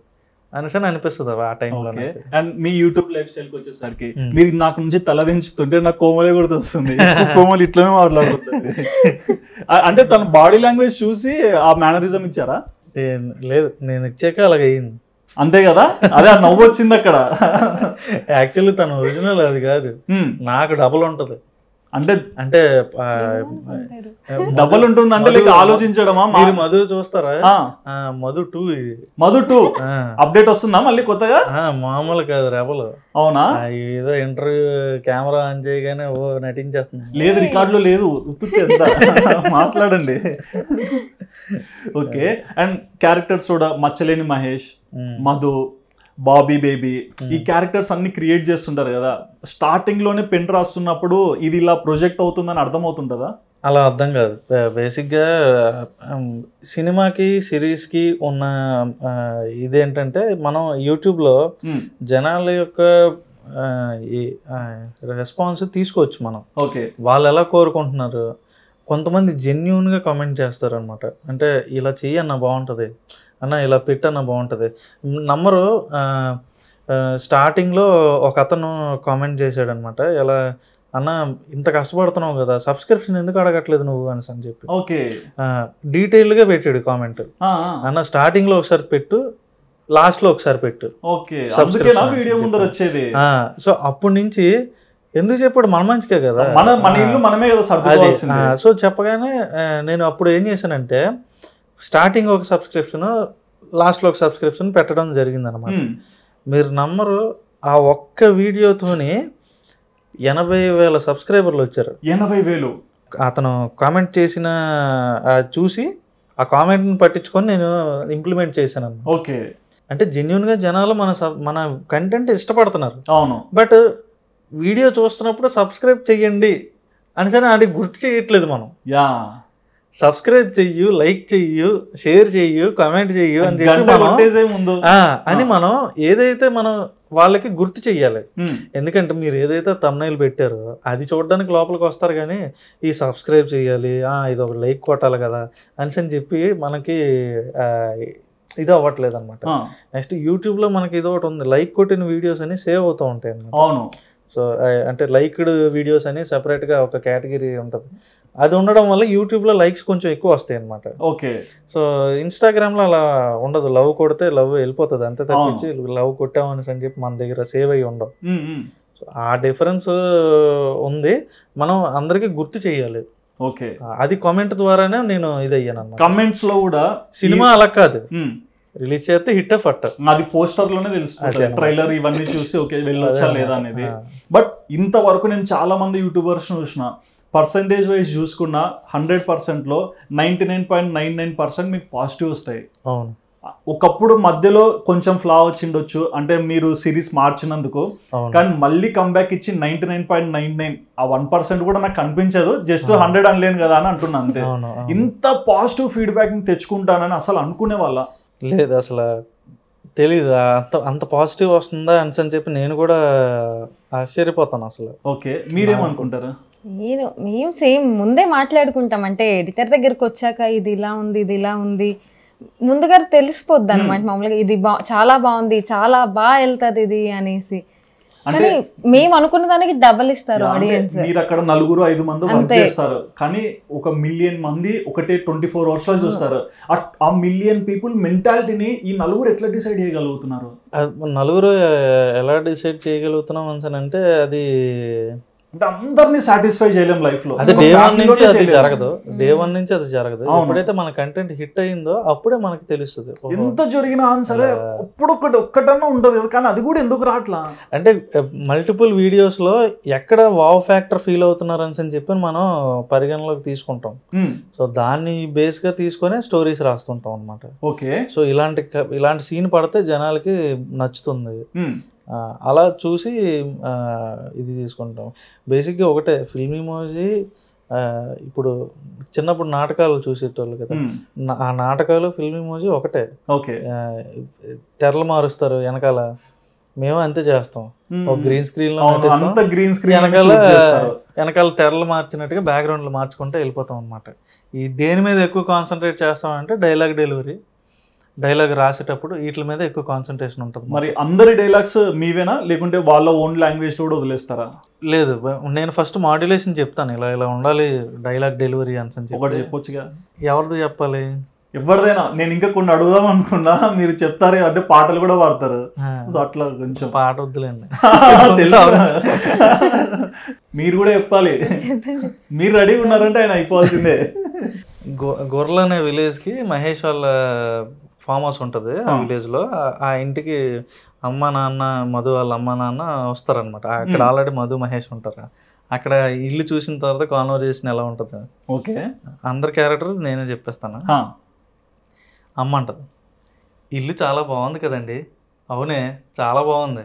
అనేసి అనిపిస్తుంది ఆ టైంలో. అండ్ మీ యూట్యూబ్ లైఫ్ స్టైల్కి వచ్చేసరికి మీరు నాకు నుంచి తలదించుతుంటే నాకు కోమలే కూడా వస్తుంది. కోమలు ఇట్లనే మాట్లాడుతుంది. అంటే తన బాడీ లాంగ్వేజ్ చూసి ఆ మేనరిజం ఇచ్చారా? లేదు, నేను ఇచ్చాక అలాగ అయ్యింది అంతే కదా. అదే నవ్వు వచ్చింది అక్కడ. యాక్చువల్లీ తన ఒరిజినల్ అది కాదు, నాకు డబుల్ ఉంటుంది. అంటే అంటే డబుల్ ఉంటుంది అంటే ఆలోచించడమా? మీరు మధు చూస్తారా? మధు 2 మధు 2 అప్డేట్ వస్తుందా మళ్ళీ కొత్తగా? మామూలు కాదు, రెబల్. అవునా? ఏదో ఇంటర్వ్యూ కెమెరా ఆన్ చేయగానే ఓ నటించేస్తుంది. లేదు, రికార్డులో లేదు, మాట్లాడండి. ఓకే. అండ్ క్యారెక్టర్స్ కూడా మచ్చలేని మహేష్, మధు, బాబీ బేబీ, ఈ క్యారెక్టర్స్ అన్ని క్రియేట్ చేస్తుంటారు కదా. స్టార్టింగ్ లోనే పెన్ రాస్తున్నప్పుడు ఇది ఇలా ప్రొజెక్ట్ అవుతుందని అర్థం అవుతుంటుందా? అలా అర్థం కాదు. బేసిక్గా సినిమాకి సిరీస్కి ఉన్న ఇదేంటంటే, మనం యూట్యూబ్లో జనాల యొక్క రెస్పాన్స్ తీసుకోవచ్చు మనం. ఓకే, వాళ్ళు ఎలా కోరుకుంటున్నారు. కొంతమంది జెన్యూన్గా కామెంట్ చేస్తారు అనమాట. అంటే ఇలా చెయ్యన్న బాగుంటుంది అన్న, ఇలా పెట్టన్న బాగుంటుంది. నమ్మరు. స్టార్టింగ్లో ఒక అతను కామెంట్ చేశాడనమాట, ఎలా అన్న ఇంత కష్టపడుతున్నావు కదా, సబ్స్క్రిప్షన్ ఎందుకు అడగట్లేదు నువ్వు అని చెప్పి. ఓకే, డీటెయిల్గా పెట్టాడు కామెంట్. అన్న స్టార్టింగ్లో ఒకసారి పెట్టు, లాస్ట్లో ఒకసారి పెట్టు. ఓకే, సబ్స్క్రిప్షన్ వీడియో ముందర వచ్చేది. సో అప్పటి నుంచి ఎందుకు చెప్పాడు, మన మంచికే కదా, మన ఇల్లు మనమే కదా సర్దుకోవాల్సింది. సో చెప్పగానే నేను అప్పుడు ఏం చేశానంటే, స్టార్టింగ్ ఒక సబ్స్క్రిప్షన్, లాస్ట్లో ఒక సబ్స్క్రిప్షన్ పెట్టడం జరిగిందనమాట. మీరు నమ్మరు, ఆ ఒక్క వీడియోతోని 80,000 సబ్స్క్రైబర్లు వచ్చారు. 80,000 అతను కామెంట్ చేసిన చూసి ఆ కామెంట్ని పట్టించుకొని నేను ఇంప్లిమెంట్ చేశాను. ఓకే, అంటే జెన్యున్గా జనాలు మన కంటెంట్ ఇష్టపడుతున్నారు. అవును, బట్ వీడియో చూస్తున్నప్పుడు సబ్స్క్రైబ్ చెయ్యండి అని సరే అది గుర్తు చేయట్లేదు మనం. సబ్స్క్రైబ్ చెయ్యు, లైక్ చెయ్యు, షేర్ చెయ్యు, కామెంట్ చెయ్యు అని చెప్పి మనం ఏదైతే మనం వాళ్ళకి గుర్తు చెయ్యాలి. ఎందుకంటే మీరు ఏదైతే thumbnail పెట్టారో అది చూడడానికి లోపలికి వస్తారు, కానీ ఈ సబ్స్క్రైబ్ చేయాలి, ఇది ఒక లైక్ కొట్టాలి కదా అని చెప్పి మనకి ఇది అవ్వట్లేదు అనమాట. నెక్స్ట్ యూట్యూబ్లో మనకి ఇది ఒకటి ఉంది, లైక్ కొట్టిన వీడియోస్ అని సేవ్ అవుతూ ఉంటాయి అన్నమాట. అవును. సో అంటే లైక్డ్ వీడియోస్ అని సెపరేట్గా ఒక కేటగిరీ ఉంటుంది. అది ఉండడం వల్ల యూట్యూబ్లో లైక్స్ కొంచెం ఎక్కువ వస్తాయి అనమాట. ఓకే. సో ఇన్స్టాగ్రామ్లో అలా ఉండదు, లవ్ కొడితే లవ్ వెళ్ళిపోతుంది అంతే తప్పించి లవ్ కొట్టామని చెప్పి మన దగ్గర సేవ్ అయ్యి ఉండవు. సో ఆ డిఫరెన్స్ ఉంది, మనం అందరికీ గుర్తు చేయాలి. ఓకే. అది కామెంట్ ద్వారానే నేను ఇది అయ్యాను అన్నమాట. కమెంట్స్ లో కూడా సినిమా అలా కాదు, రిలీజ్ చేస్తే హిట్ ఫట్, అది పోస్టర్ లోనే తెలుస్తుంది, ట్రైలర్ ఇవన్నీ చూసి ఓకే వెళ్ళొచ్చా లేదా అనేది. బట్ ఇంతవరకు నేను చాలా మంది యూట్యూబర్స్ చూసిన, పర్సంటేజ్ వైజ్ చూసుకున్న 100%లో 99.99% మీకు పాజిటివ్ వస్తాయి. అవును. ఒకప్పుడు మధ్యలో కొంచెం ఫ్లా వచ్చిండొచ్చు, అంటే మీరు సిరీస్ మార్చినందుకు, కానీ మళ్ళీ కంబ్యాక్ ఇచ్చి 99.99 ఆ 1% కూడా నాకు కనిపించదు, జస్ట్ 100 అనలేను కదా అని అంటున్నా అంతే. ఇంత పాజిటివ్ ఫీడ్బ్యాక్ తెచ్చుకుంటానని అసలు అనుకునే వాళ్ళ లేదు, అసలు తెలీదు అంత పాజిటివ్ వస్తుందా అని చెప్పి నేను కూడా ఆశ్చర్యపోతాను అసలు. ఓకే, మీరేమనుకుంటారు? మేము సేమ్ ముందే మాట్లాడుకుంటాం, అంటే ఎడిటర్ దగ్గరకు వచ్చాక ఇది ఇలా ఉంది, ఇది ఇలా ఉంది, ముందుగా తెలిసిపోద్ది అనమాట మామూలుగా, ఇది చాలా బాగుంది, చాలా బాగా వెళ్తుంది ఇది అనేసి. కానీ మేము అనుకున్న దానికి డబల్ ఇస్తారు ఆడియన్స్. మీరు అక్కడ 4-5 మంది వర్క్ చేస్తారు, కానీ 1 మిలియన్ మంది ఒకటే 24 hours లో చూస్తారు. ఆ మిలియన్ పీపుల్ మెంటాలిటీని ఈ 4 ఎట్లా డిసైడ్ చేయగలుగుతున్నారు? 4 ఎలా డిసైడ్ చేయగలుగుతున్నాం అంటే అది అంటే అందరినీ సాటిస్ఫై చేయలేం లైఫ్ లో. అది డే వన్ నుంచి అది జరగదు, డే వన్ నుంచి అది జరగదు. ఎప్పుడైతే మన కంటెంట్ హిట్ అయిందో అప్పుడే మనకి తెలుస్తుంది. ఎంత జరిగినా సరే ఇప్పుడు ఒక్కటన్నా ఉంటది కదా, కానీ అది కూడా ఎందుకు రావట్లా అంటే మల్టిపుల్ వీడియోస్ లో ఎక్కడ వావ్ ఫ్యాక్టర్ ఫీల్ అవుతున్నారు అని చెప్పి మనం పరిగణలోకి తీసుకుంటాం. సో దాన్ని బేస్ గా తీసుకొని స్టోరీస్ రాస్తుంటాం అనమాట. ఓకే. సో ఇలాంటి సీన్ పడితే జనాలకి నచ్చుతుంది, అలా చూసి ఇది తీసుకుంటాం. బేసిక్గా ఒకటే ఫిల్మ్ ఇమోజీ. ఇప్పుడు చిన్నప్పుడు నాటకాలు చూసేటోళ్ళు కదా, ఆ నాటకాలు ఫిల్మ్ ఇమోజీ ఒకటే. ఓకే. తెరలు మారుస్తారు వెనకాల, మేము అంతే చేస్తాం. ఒక గ్రీన్ స్క్రీన్ లో వెనకాల తెరలు మార్చినట్టుగా బ్యాక్గ్రౌండ్లు మార్చుకుంటే వెళ్ళిపోతాం అనమాట. ఈ దేని మీద ఎక్కువ కాన్సన్ట్రేట్ చేస్తామంటే డైలాగ్ డెలివరీ, డైలాగ్ రాసేటప్పుడు వీటి మీద ఎక్కువ కాన్సన్ట్రేషన్ ఉంటుంది. మరి అందరి డైలాగ్స్ మీవేనా, లేకుంటే వాళ్ళ ఓన్ లాంగ్వేజ్ లో కూడా వదిలేస్తారా? లేదు, నేను ఫస్ట్ మాడ్యులేషన్ చెప్తాను, ఇలా ఇలా ఉండాలి డైలాగ్ డెలివరీ అని. ఒకటి చెప్పొచ్చుగా. ఎవరిది చెప్పాలి? ఎవరిదైనా. నేను ఇంకా కొన్ని అడుగుదాం అనుకున్నా, మీరు చెప్తారు అంటే పాటలు కూడా పాడతారు, అట్లా కొంచెం పాట వద్దులేండి. మీరు కూడా చెప్పాలి, మీరు రెడీగా ఉన్నారంటే ఆయన అయిపోవాల్సిందే. గొర్రెలు అనే విలేజ్కి మహేష్ వాళ్ళ ఫామ్ హౌస్ ఉంటుంది. ఆ విలేజ్లో ఆ ఇంటికి అమ్మ నాన్న మధు వాళ్ళ అమ్మ నాన్న వస్తారనమాట. అక్కడ ఆల్రెడీ మధు మహేష్ ఉంటారు. అక్కడ ఇల్లు చూసిన తర్వాత కాన్వర్జేషన్ ఎలా ఉంటుంది, ఓకే, అందరి క్యారెక్టర్ నేనే చెప్పేస్తాను. అమ్మ అంటది, ఇల్లు చాలా బాగుంది కదండి. అవునే, చాలా బాగుంది.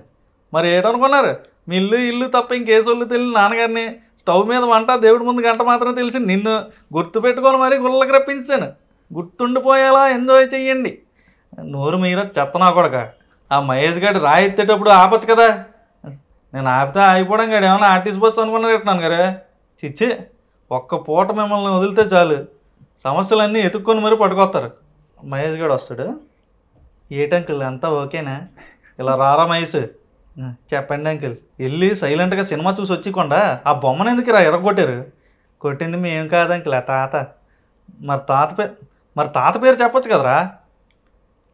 మరి ఏంటనుకున్నారు, మీ ఇల్లు తప్ప ఇంకేసోళ్ళు తెలియదు నాన్నగారిని. స్టవ్ మీద వంట, దేవుడి ముందు గంట మాత్రం తెలిసి నిన్ను గుర్తుపెట్టుకొని మరీ గుళ్ళకి రప్పించాను. గుర్తుండిపోయేలా ఎంజాయ్ చెయ్యండి. నోరు మీర చెత్తనా కొడక. ఆ మహేష్ గారు రాయి ఎత్తేటప్పుడు ఆపచ్చు కదా. నేను ఆపితే ఆగిపోవడం కాదు, ఏమన్నా ఆర్టీసీ బస్సు అనుకున్నాను కదా. చిచ్చి, ఒక్క పూట మిమ్మల్ని వదిలితే చాలు, సమస్యలన్నీ ఎత్తుక్కొని మరీ పట్టుకొస్తారు. మహేష్ గారు వస్తాడు, ఏటంకుల్ అంతా ఓకేనా, ఇలా రారా మహేష్, చెప్పండి అంకుల్. వెళ్ళి సైలెంట్గా సినిమా చూసి వచ్చి ఆ బొమ్మను ఎందుకు ఎరగొట్టారు? కొట్టింది మేము కాదు అంకుల్, ఆ తాత. మరి తాత పేరు చెప్పొచ్చు కదరా.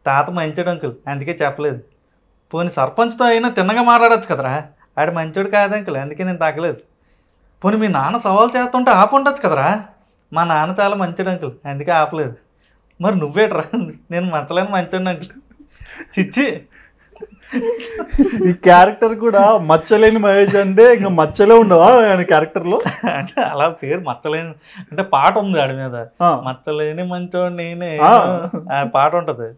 తాత మంచోడు అంకుల్, అందుకే చెప్పలేదు. పోనీ సర్పంచ్తో అయినా తిన్నగా మాట్లాడచ్చు కదరా. ఆడు మంచోడు కాదు అంకుల్, అందుకే నేను తాగలేదు. పోనీ మీ నాన్న సవాల్ చేస్తుంటే ఆపుండొచ్చు కదరా. మా నాన్న చాలా మంచోడు అంకుల్, అందుకే ఆపలేదు. మరి నువ్వేట్రా, నేను మంచలేని మంచోడు అంకుల్. చిచ్చి, ఈ క్యారెక్టర్ కూడా మచ్చలేని మహేష్ అంటే ఇంకా మచ్చలే ఉండవా ఆయన క్యారెక్టర్లో? అంటే అలా పేరు మచ్చలేని అంటే పాట ఉంది ఆడి మీద, మచ్చలేని మంచోడు నేనే ఆ పాట ఉంటుంది.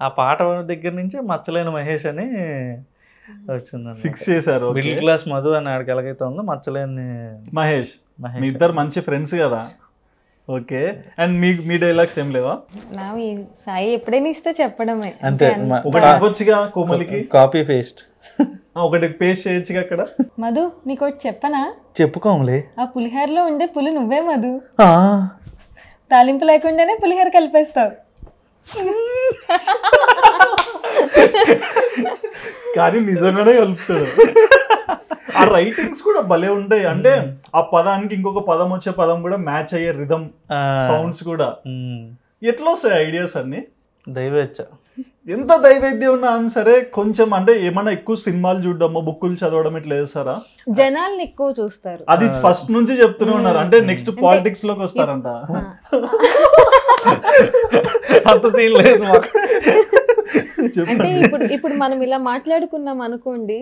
ఆ పాట దగ్గర నుంచి మచ్చలేని మహేష్ అని వచ్చిందండి, ఫిక్స్ చేశారు. మిడిల్ క్లాస్ మధు అని ఆడికి ఎలాగైతే ఉందో మచ్చలేని మహేష్. మీ ఇద్దరు మంచి ఫ్రెండ్స్ కదా. ఓకే. అండ్ మీ డైలాగ్స్ ఏం లేవా? నావి సాయి ఎప్పుడైనా ఇస్తే చెప్పడమే. అంతే. ఒకటి అవ్వచ్చుగా కోమలికి, కాపీ పేస్ట్. ఒకటి పేస్ట్ చేయొచ్చుగా అక్కడ. మధు నీకు ఒకటి చెప్పనా? చెప్పుకోములే. ఆ పులిహోరలో ఉండే పులి నువ్వే మధు. తాలింపు లేకుండానే పులిహోర కలిపేస్తావు. కానీ నిజంగానే కలుపుతాడు. ఆ రైటింగ్స్ కూడా భలే ఉంటాయి. అంటే ఆ పదానికి ఇంకొక పదం వచ్చే పదం కూడా మ్యాచ్ అయ్యే రిథం, సౌండ్స్ కూడా. ఎట్లా వస్తాయి ఐడియాస్ అన్ని? దైవేచ్ఛ. ఎంత దైవేద్యం ఉన్నా సరే కొంచెం అంటే ఏమన్నా ఎక్కువ సినిమాలు చూడడమో బుక్కులు చదవడం ఇట్లా చేస్తారా? జనాల్ని ఎక్కువ చూస్తారు. అది ఫస్ట్ నుంచి చెప్తూనే ఉన్నారు. అంటే నెక్స్ట్ పాలిటిక్స్ లోకి వస్తారంట. అంత సీన్ లేదు. అంటే ఇప్పుడు మనం ఇలా మాట్లాడుకున్నాం అనుకోండి,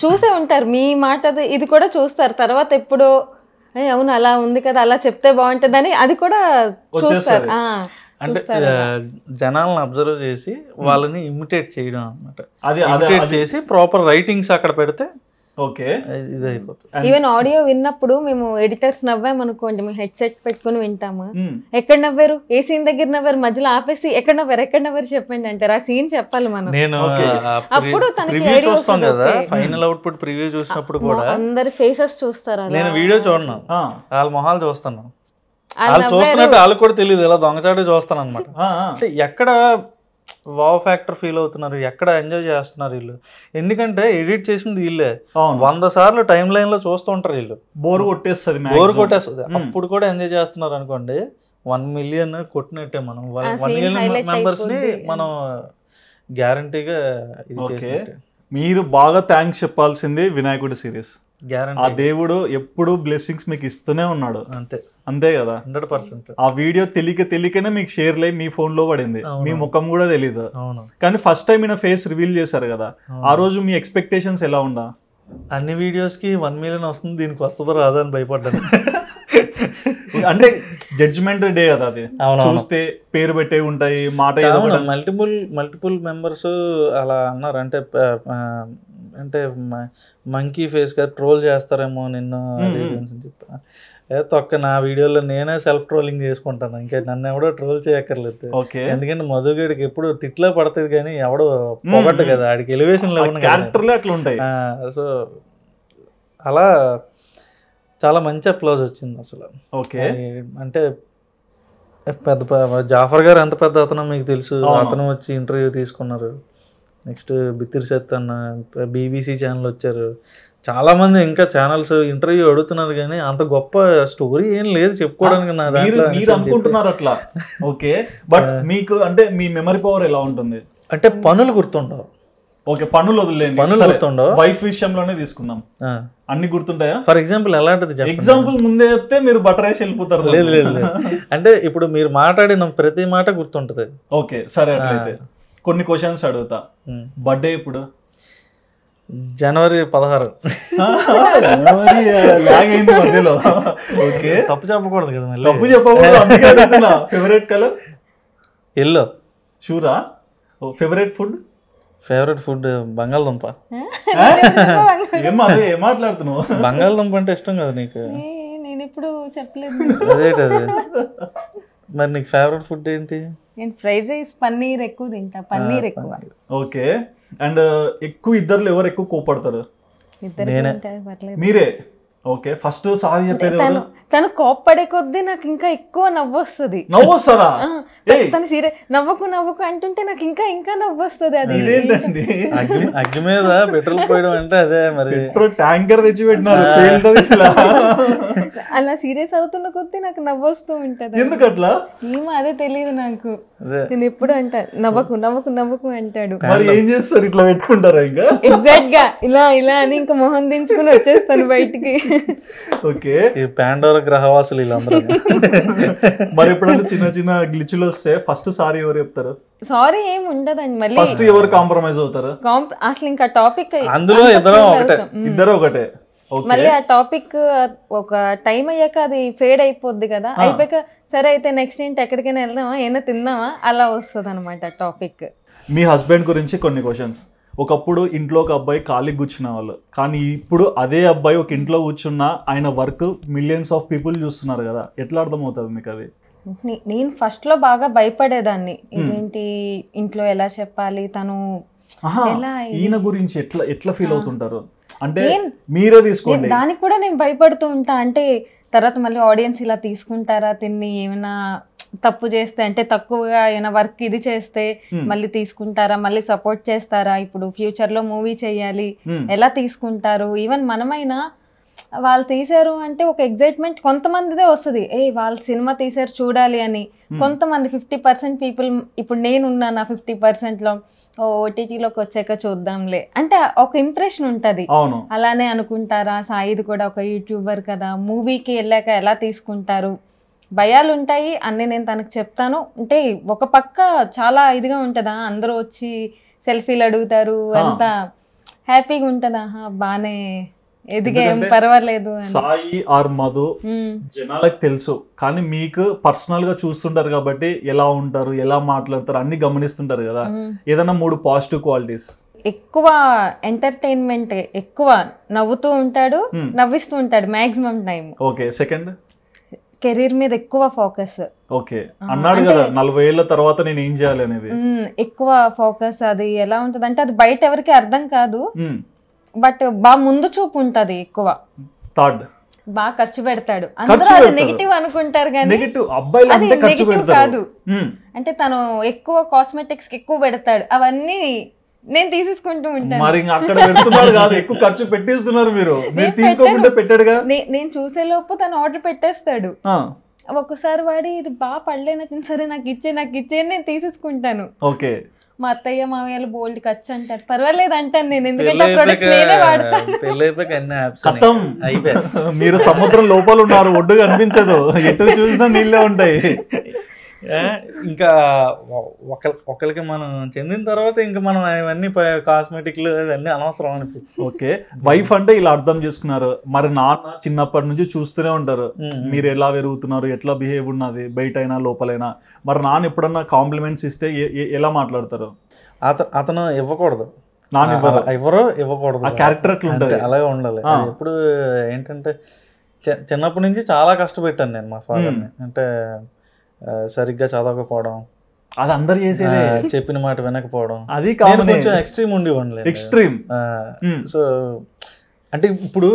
చూసే ఉంటారు మీ మాట, ఇది కూడా చూస్తారు. తర్వాత ఎప్పుడో అవును అలా ఉంది కదా, అలా చెప్తే బాగుంటదని అది కూడా చూస్తారు. అంటే జనాలను అబ్జర్వ్ చేసి వాళ్ళని ఇమిటేట్ చేయడం అన్నమాట. ఇమిటేట్ చేసి ప్రాపర్ రైటింగ్స్ అక్కడ పెడితే ఓకే ఇది అయిపోతుంది. ఈవెన్ ఆడియో విన్నప్పుడు మేము ఎడిటర్స్ నవ్వాం అనుకోండి, మేము హెడ్సెట్ పెట్టుకుని వింటాము. ఎక్కడ నవ్వారు, ఏ సీన్ దగ్గర నవ్వారు, మధ్యలో ఆపేసి ఎక్కడ నవ్వారు చెప్పండి అంటారు. ఆ సీన్ చెప్పాలి మనం. నేను అప్పుడు ప్రివ్యూ చూస్తాం కదా, ఫైనల్ అవుట్పుట్ ప్రివ్యూ చూసినప్పుడు కూడా అందరి ఫేసెస్ చూస్తారు. నేను వీడియో చూడను, వాళ్ళ మొహాలు చూస్తాను. వాళ్ళు చూస్తున్నట్టు వాళ్ళకి కూడా తెలియదు, ఇలా దొంగచాటే చూస్తాను అనమాట. అంటే ఎక్కడ వావ్ ఫ్యాక్టర్ ఫీల్ అవుతున్నారు, ఎక్కడ ఎంజాయ్ చేస్తున్నారు వీళ్ళు. ఎందుకంటే ఎడిట్ చేసింది వీళ్ళే. 100 సార్లు టైం లైన్ లో చూస్తూ ఉంటారు వీళ్ళు. బోర్ కొట్టేస్తుంది. అప్పుడు కూడా ఎంజాయ్ చేస్తున్నారు అనుకోండి. 1 మిలియన్ కొట్టినట్టే మనం. 1 మిలియన్ మెంబర్స్ ని మనం గ్యారంటీగా ఇది చేసినట్టే. మీరు బాగా థ్యాంక్స్ చెప్పాల్సింది వినాయకుడి సిరీస్. గ్యారంటీ. ఆ దేవుడు ఎప్పుడు బ్లెస్సింగ్స్ మీకు ఇస్తూనే ఉన్నాడు. అంతే కదా. 100%. ఆ వీడియో తెలియకనే మీకు షేర్ లై మీ ఫోన్ లో పడింది. మీ ముఖం కూడా తెలీదు. అవును. కానీ ఫస్ట్ టైం ఈయన ఫేస్ రివీల్ చేశారు కదా, ఆ రోజు మీ ఎక్స్పెక్టేషన్స్ ఎలా ఉందా? అన్ని వీడియోస్ కి 1 మిలియన్ వస్తుంది, దీనికి వస్తుందో రాదా అని భయపడ్డాను. అంటే జడ్జిమెంట్ డే కదా అది. చూస్తే పేరు పెట్టే ఉంటాయి, మాట మల్టిపుల్ మెంబర్స్ అలా అన్నారు. అంటే మంకీ ఫేస్ గా ట్రోల్ చేస్తారేమో నిన్ను చెప్పా. తొక్క నా వీడియోలో నేనే సెల్ఫ్ ట్రోలింగ్ చేసుకుంటాను, ఇంకా నన్ను ఎవడో ట్రోల్ చేయక్కర్లేదు. ఎందుకంటే మధుగడికి ఎప్పుడు తిట్లో పడుతుంది కానీ ఎవడో పొగట్టు కదా, ఆడికి ఎలివేషన్ లో అట్లా ఉంటాయి. సో అలా చాలా మంచి అప్లాజ్ వచ్చింది అసలు. ఓకే. అంటే పెద్ద జాఫర్ గారు ఎంత పెద్ద అతను మీకు తెలుసు, అతను వచ్చి ఇంటర్వ్యూ తీసుకున్నారు. నెక్స్ట్ బిత్తిరి సత్ అన్న BBC ఛానల్ వచ్చారు. చాలా మంది ఇంకా ఛానల్స్ ఇంటర్వ్యూ అడుగుతున్నారు కానీ అంత గొప్ప స్టోరీ ఏం లేదు చెప్పుకోవడానికి. మీరు అనుకుంటున్నారు అట్లా. ఓకే. బట్ మీకు అంటే మీ మెమరీ పవర్ ఎలా ఉంటుంది? అంటే పనులు గుర్తుండవు. ఓకే, పనులు వదిలేండి, పనులు గుర్తుండవు. వైఫ్ విషయంలోనే తీసుకుందాం. అన్ని గుర్తుంటాయా? ఫర్ ఎగ్జాంపుల్ ఎలాంటిది? ఎగ్జాంపుల్ ముందే చెప్తే మీరు బటర్ వేసి వెళ్ళిపోతారు. లేదు. అంటే ఇప్పుడు మీరు మాట్లాడిన ప్రతి మాట గుర్తుంటది. ఓకే సరే, అట్లయితే కొన్ని క్వశ్చన్స్ అడుగుతా. బర్త్డే ఎప్పుడు? జనవరి 16. మధ్యలో. ఓకే, తప్పు చెప్పకూడదు కదా. తప్పు చెప్పకూడదు. Favourite colour? ఎల్లో. షూరా? Favourite food? ఫేవరెట్ ఫుడ్ బంగాళదుంప. ఏం మాట్లాడుతున్నావు? బంగాళదుంప అంటే ఇష్టం కదా నీకు? నేను ఇప్పుడు చెప్పలేదు. అదేటది. మరి నీకు ఫేవరెట్ ఫుడ్ ఏంటి? నేను ఫ్రైడ్ రైస్, పన్నీర్ ఎక్కువ తింటా. పన్నీర్ ఎక్కువ. ఓకే. అండ్ ఎక్కువ ఇద్దరు ఎవరు ఎక్కువ కోపడతారు? మీరే. ఓకే. ఫస్ట్ సారీ చెప్పేది తను కోప్పడే కొద్దీ నాకు ఇంకా ఎక్కువ నవ్వు వస్తుంది. తను సీరియస్ నవ్వకు అంటుంటే నాకు ఇంకా నవ్వు వస్తుంది. అది ఇదేంటండి? అగ్గి మీద పెట్రోల్ పోయడం అంటే అదే. మరి ట్యాంకర్ తెచ్చి పెట్టినారు. అలా సీరియస్ అవుతున్న కొద్దీ నాకు నవ్వు వస్తూ ఉంటది. ఎందుకు అట్లా ఏమో అదే తెలియదు నాకు. నేను ఎప్పుడు అంటా నవ్వకు అంటాడు. మరి ఏం చేస్తారు? ఇట్లా పెట్టుకుంటారా? ఇంకా ఎగ్జాక్ట్ గా ఇలా అని ఇంకా మొహం దించుకుని వచ్చేస్తాను బయటికి. ఓకే. పాండోరా గ్రహవాసులు వీళ్ళందరూ. మరి ఎప్పుడైనా చిన్న గ్లిచ్లు వస్తే ఫస్ట్ సారీ ఎవరు చెప్తారు? సారీ ఏం ఉండదండి. మళ్ళీ ఫస్ట్ ఎవరు కాంప్రమైజ్ అవుతారు? అసలు ఇంకా టాపిక్ అందులో ఇద్దరు ఒకటే. మళ్ళీ ఆ టాపిక్ ఒక టైం అయ్యాక అది ఫేడ్ అయిపోద్ది కదా. అయిపోయాక సరే అయితే నెక్స్ట్ ఏంటి, ఎక్కడికైనా వెళ్దామా, ఏమైనా తిందామా, అలా వస్తుంది అనమాట టాపిక్. మీ హస్బెండ్ గురించి కొన్ని క్వశ్చన్స్. ఒకప్పుడు ఇంట్లో ఒక అబ్బాయి ఖాళీగా కూర్చునే వాళ్ళు, కానీ ఇప్పుడు అదే అబ్బాయి ఒక ఇంట్లో కూర్చున్నా ఆయన వర్క్ మిలియన్స్ ఆఫ్ పీపుల్ చూస్తున్నారు కదా, ఎట్లా అర్థమవుతుంది మీకు అది? నేను ఫస్ట్ లో బాగా భయపడేదాన్ని, ఇదేంటి ఇంట్లో ఎలా చెప్పాలి, తను ఈయన గురించి ఎట్లా ఎట్లా ఫీల్ అవుతుంటారు అంటే మీరే తీసుకోండి. దానికి కూడా నేను భయపడుతూ ఉంటా, అంటే తర్వాత మళ్ళీ ఆడియన్స్ ఇలా తీసుకుంటారా, తిన్ని ఏమైనా తప్పు చేస్తే, అంటే తక్కువగా ఏమైనా వర్క్ ఇది చేస్తే మళ్ళీ తీసుకుంటారా, మళ్ళీ సపోర్ట్ చేస్తారా, ఇప్పుడు ఫ్యూచర్ లో మూవీ చేయాలి ఎలా తీసుకుంటారు, ఈవెన్ మనమైనా వాళ్ళు తీసారు అంటే ఒక ఎగ్జైట్మెంట్ కొంతమందిదే వస్తుంది, వాళ్ళు సినిమా తీసారు చూడాలి అని. కొంతమంది 50% పీపుల్, ఇప్పుడు నేనున్నాను 50%లో ఓటీటీలోకి వచ్చాక చూద్దాంలే అంటే ఒక ఇంప్రెషన్ ఉంటది. అలానే అనుకుంటారా, సాయిది కూడా ఒక యూట్యూబర్ కదా, మూవీకి వెళ్ళాక ఎలా తీసుకుంటారు, భయాలు ఉంటాయి అన్ని నేను తనకు చెప్తాను. అంటే ఒక పక్క చాలా ఇదిగా ఉంటదా, అందరూ వచ్చి సెల్ఫీలు అడుగుతారు, అంతా హ్యాపీగా ఉంటదా, బానే ఎదిగేం పర్వాలేదు. సాయి ఆర్ మధు జనాలకు తెలుసు, కానీ మీకు పర్సనల్ గా చూస్తుంటారు కాబట్టి ఎలా ఉంటారు, ఎలా మాట్లాడతారు అన్ని గమనిస్తుంటారు కదా. ఏదైనా 3 పాజిటివ్ క్వాలిటీస్. ఎక్కువ ఎంటర్టైన్మెంట్, ఎక్కువ నవ్వుతూ ఉంటాడు, నవ్విస్తూ ఉంటాడు maximum time. Okay. Second, career మీద ఎక్కువ ఫోకస్. ఓకే, అన్నాడు కదా 40 ఏళ్ల తర్వాత నేను ఏం చేయాలి అనేది. ఎక్కువ ఫోకస్. అది ఎలా ఉంటది అంటే అది బయట ఎవరికి అర్థం కాదు, బట్ బాగా ముందు చూపు ఉంటది ఎక్కువ. థర్డ్, బాగా ఖర్చు పెడతాడు. అందరూ అది నెగిటివ్ అనుకుంటారు కానీ అది నెగిటివ్ కాదు. అంటే తను ఎక్కువ కాస్మెటిక్స్ ఎక్కువ పెడతాడు, అవన్నీ నేను తీసేసుకుంటూ ఉంటాను. మరి అక్కడ పెడుతున్నారు కాదు, ఎక్కువ ఖర్చు పెట్టేస్తున్నారు మీరు తీసుకోకుండా పెట్టాడుగా. నేను చూసే లోపు తను ఆర్డర్ పెట్టేస్తాడు. ఒక్కసారి వాడి ఇది బాగా పడలేనట్టు, సరే నాకు ఇచ్చే నేను తీసేసుకుంటాను. ఓకే. మా అత్తయ్య మామయ్యలు బోల్డ్ ఖర్చు అంటారు, పర్వాలేదు అంటాను నేను, ఎందుకంటే ఆ ప్రొడక్ట్ నేనే వాడతాను. మీరు సముద్రం లోపల ఉన్నారు, ఒడ్డు కనిపించదు, ఎటు చూసినా నీళ్ళే ఉంటాయి. ఇంకా ఒకరికి మనం చెందిన తర్వాత ఇంకా మనం ఇవన్నీ కాస్మెటిక్లు ఇవన్నీ అనవసరం అనిపిస్తుంది. ఓకే. వైఫ్ అంటే ఇలా అర్థం చేసుకున్నారు, మరి నాన్న చిన్నప్పటి నుంచి చూస్తూనే ఉంటారు మీరు ఎలా పెరుగుతున్నారు, ఎట్లా బిహేవ్ ఉన్నది బయట అయినా లోపలైనా. మరి నాన్న ఎప్పుడన్నా కాంప్లిమెంట్స్ ఇస్తే ఎలా మాట్లాడతారు? అతను ఇవ్వకూడదు, ఎవరో ఇవ్వకూడదు, క్యారెక్టర్ అట్లా ఉంటుంది, అలాగే ఉండాలి. ఎప్పుడు ఏంటంటే చిన్నప్పటి నుంచి చాలా కష్టపెట్టాను నేను మా ఫాదర్ని. అంటే సరిగ్గా చదవకపోవడం, అది అందరు చేసేదే, చెప్పిన మాట వినకపోవడం, అది కొంచెం ఎక్స్ట్రీమ్ ఉండేవాడిని. ఎక్స్ట్రీమ్. సో అంటే ఇప్పుడు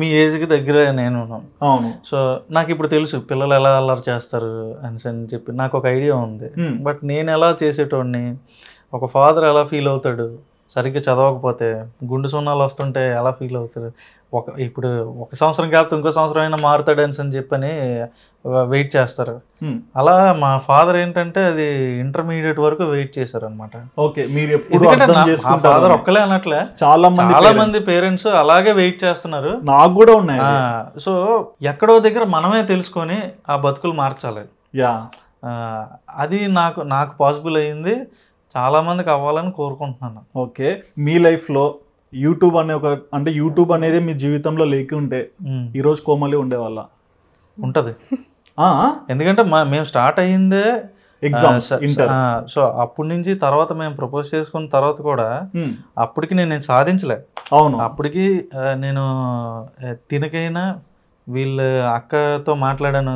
మీ ఏజ్కి దగ్గర నేను ఉన్నాను. అవును. సో నాకు ఇప్పుడు తెలుసు పిల్లలు ఎలా అల్లరి చేస్తారు అని చెప్పి నాకు ఒక ఐడియా ఉంది. బట్ నేను ఎలా చేసేటోడిని, ఒక ఫాదర్ ఎలా ఫీల్ అవుతాడు సరిగ్గా చదవకపోతే, గుండు సున్నాలు వస్తుంటే ఎలా ఫీల్ అవుతారు, ఇప్పుడు 1 సంవత్సరం కాకపోతే ఇంకో సంవత్సరం అయినా మారుతాడని చెప్పని వెయిట్ చేస్తారు. అలా మా ఫాదర్ ఏంటంటే అది ఇంటర్మీడియట్ వరకు వెయిట్ చేశారు అనమాట. ఓకే. మీరు ఎప్పుడు ఫాదర్ ఒక్కలే అనట్లే, చాలా మంది పేరెంట్స్ అలాగే వెయిట్ చేస్తున్నారు. నాకు కూడా ఉన్నాయి. సో ఎక్కడో దగ్గర మనమే తెలుసుకొని ఆ బతుకులు మార్చాలి. అది నాకు పాసిబుల్ అయ్యింది, చాలా మందికి అవ్వాలని కోరుకుంటున్నాను. ఓకే. మీ లైఫ్లో యూట్యూబ్ అనే అంటే యూట్యూబ్ అనేది మీ జీవితంలో లేకుంటే ఈరోజు కోమలి ఉండేవాళ్ళ? ఉంటది. ఎందుకంటే మేము స్టార్ట్ అయ్యిందే ఎగ్జామ్స్, సో అప్పటి నుంచి తర్వాత మేము ప్రపోజ్ చేసుకున్న తర్వాత కూడా అప్పటికి నేను సాధించలే. అవును. అప్పటికి నేను తినకైనా వీళ్ళ అక్కతో మాట్లాడాను,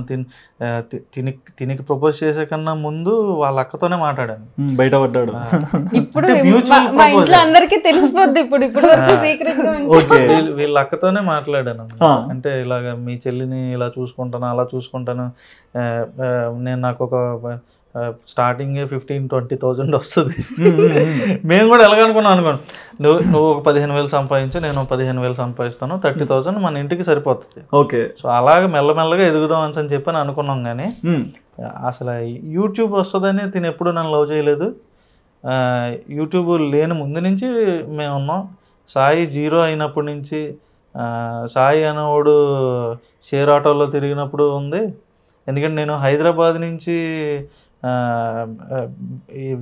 తినికి ప్రపోజ్ చేసే కన్నా ముందు వాళ్ళ అక్కతోనే మాట్లాడాను. బయటపడ్డాడు. ఇప్పుడు అందరికీ తెలిసిపోద్ది. ఇప్పుడు వీళ్ళ అక్కతోనే మాట్లాడాను. అంటే ఇలాగ మీ చెల్లిని ఇలా చూసుకుంటాను, అలా చూసుకుంటాను, నేను నాకు ఒక స్టార్టింగ్ 15,000-20,000 వస్తుంది. మేము కూడా ఎలాగనుకున్నాం అనుకోండి, నువ్వు ఒక 15,000 సంపాదించు, నేను 15,000 సంపాదిస్తాను, 30,000 మన ఇంటికి సరిపోతుంది. ఓకే. సో అలాగే మెల్లమెల్లగా ఎదుగుదాం అని చెప్పని అనుకున్నాం. కానీ అసలు యూట్యూబ్ వస్తుందని తిని ఎప్పుడు నన్ను లవ్ చేయలేదు. యూట్యూబ్ లేని ముందు నుంచి మేము ఉన్నాం. సాయి 0 అయినప్పటి నుంచి, సాయి అనేవాడు షేర్ ఆటోలో తిరిగినప్పుడు ఉంది. ఎందుకంటే నేను హైదరాబాద్ నుంచి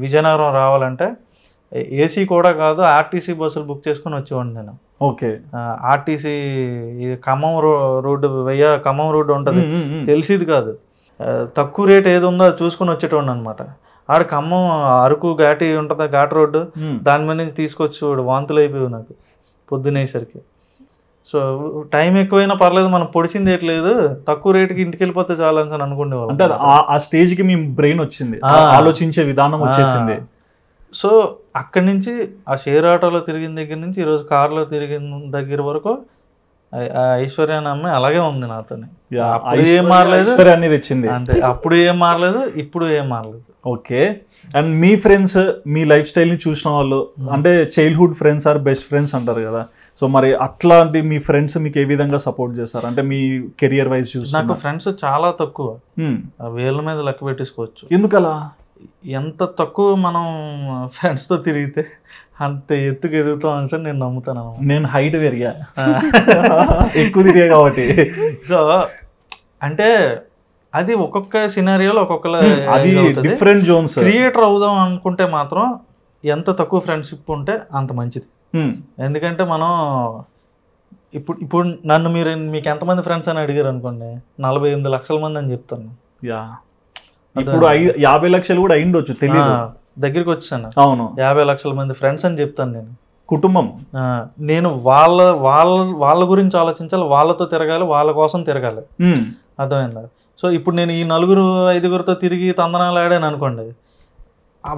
విజయనగరం రావాలంటే ఏసీ కూడా కాదు, ఆర్టీసీ బస్సులు బుక్ చేసుకుని వచ్చేవాడిని నేను. Okay. RTC Khammam road Khammam road ఉంటుంది, తెలిసేది కాదు. తక్కువ రేట్ ఏది ఉందో అది చూసుకుని వచ్చేటోండి అనమాట. ఆడు ఖమ్మం అరకు ఘాటి ఉంటుందా ఘాట్ రోడ్డు, దాని మీద నుంచి తీసుకొచ్చి వాంతులు అయిపోయావు నాకు పొద్దునేసరికి. సో టైం ఎక్కువైనా పర్లేదు, మనం పొడిచింది ఏట్లేదు, తక్కువ రేటుకి ఇంటికి వెళ్ళిపోతే చాలా అని అనుకునేవాళ్ళు. అంటే ఆ స్టేజ్కి మీ బ్రెయిన్ వచ్చింది, ఆలోచించే విధానం వచ్చేసింది. సో అక్కడి నుంచి ఆ షేర్ ఆటోలో తిరిగిన దగ్గర నుంచి ఈరోజు కార్లో తిరిగిన దగ్గర వరకు ఐశ్వర్య అనే అమ్మాయి అలాగే ఉంది నాతోని. ఏం మారలేదు అనేది తెచ్చింది అంటే, అప్పుడు ఏం మారలేదు, ఇప్పుడు ఏం మారలేదు. ఓకే. అండ్ మీ ఫ్రెండ్స్ మీ లైఫ్ స్టైల్ని చూసిన వాళ్ళు అంటే childhood friends are best friends అంటారు కదా, సో మరి అట్లాంటి మీ ఫ్రెండ్స్ మీకు ఏ విధంగా సపోర్ట్ చేస్తారు అంటే మీ కెరియర్ వైజ్ చూసి? నాకు ఫ్రెండ్స్ చాలా తక్కువ, వేళ్ళ మీద లెక్క పెట్టేసుకోవచ్చు. ఎందుకలా? ఎంత తక్కువ మనం ఫ్రెండ్స్తో తిరిగితే అంత ఎత్తుకు ఎదుగుతాం అని నేను నమ్ముతాను. నేను హైట్ పెరిగా, ఎక్కువ తిరిగా కాబట్టి. సో అంటే అది ఒక్కొక్క సినారియోలో ఒక్కొక్కలా డిఫరెంట్ జోన్స్. క్రియేటర్ అవుదాం అనుకుంటే మాత్రం ఎంత తక్కువ ఫ్రెండ్షిప్ ఉంటే అంత మంచిది. ఎందుకంటే మనం ఇప్పుడు నన్ను మీకు ఎంతమంది ఫ్రెండ్స్ అని అడిగారు అనుకోండి, 48 లక్షల మంది అని చెప్తాను. ఇప్పుడు 50 లక్షలు కూడా అయిండొచ్చు, తెలియదు. దగ్గరికి వచ్చాను. అవును, 50 లక్షల మంది ఫ్రెండ్స్ అని చెప్తాను నేను. కుటుంబం. నేను వాళ్ళ గురించి ఆలోచించాలి, వాళ్ళతో తిరగాలి, వాళ్ళ కోసం తిరగాలి. అర్థమైందా? సో ఇప్పుడు నేను ఈ 4-5 తిరిగి తందనాలు ఆడాను అనుకోండి,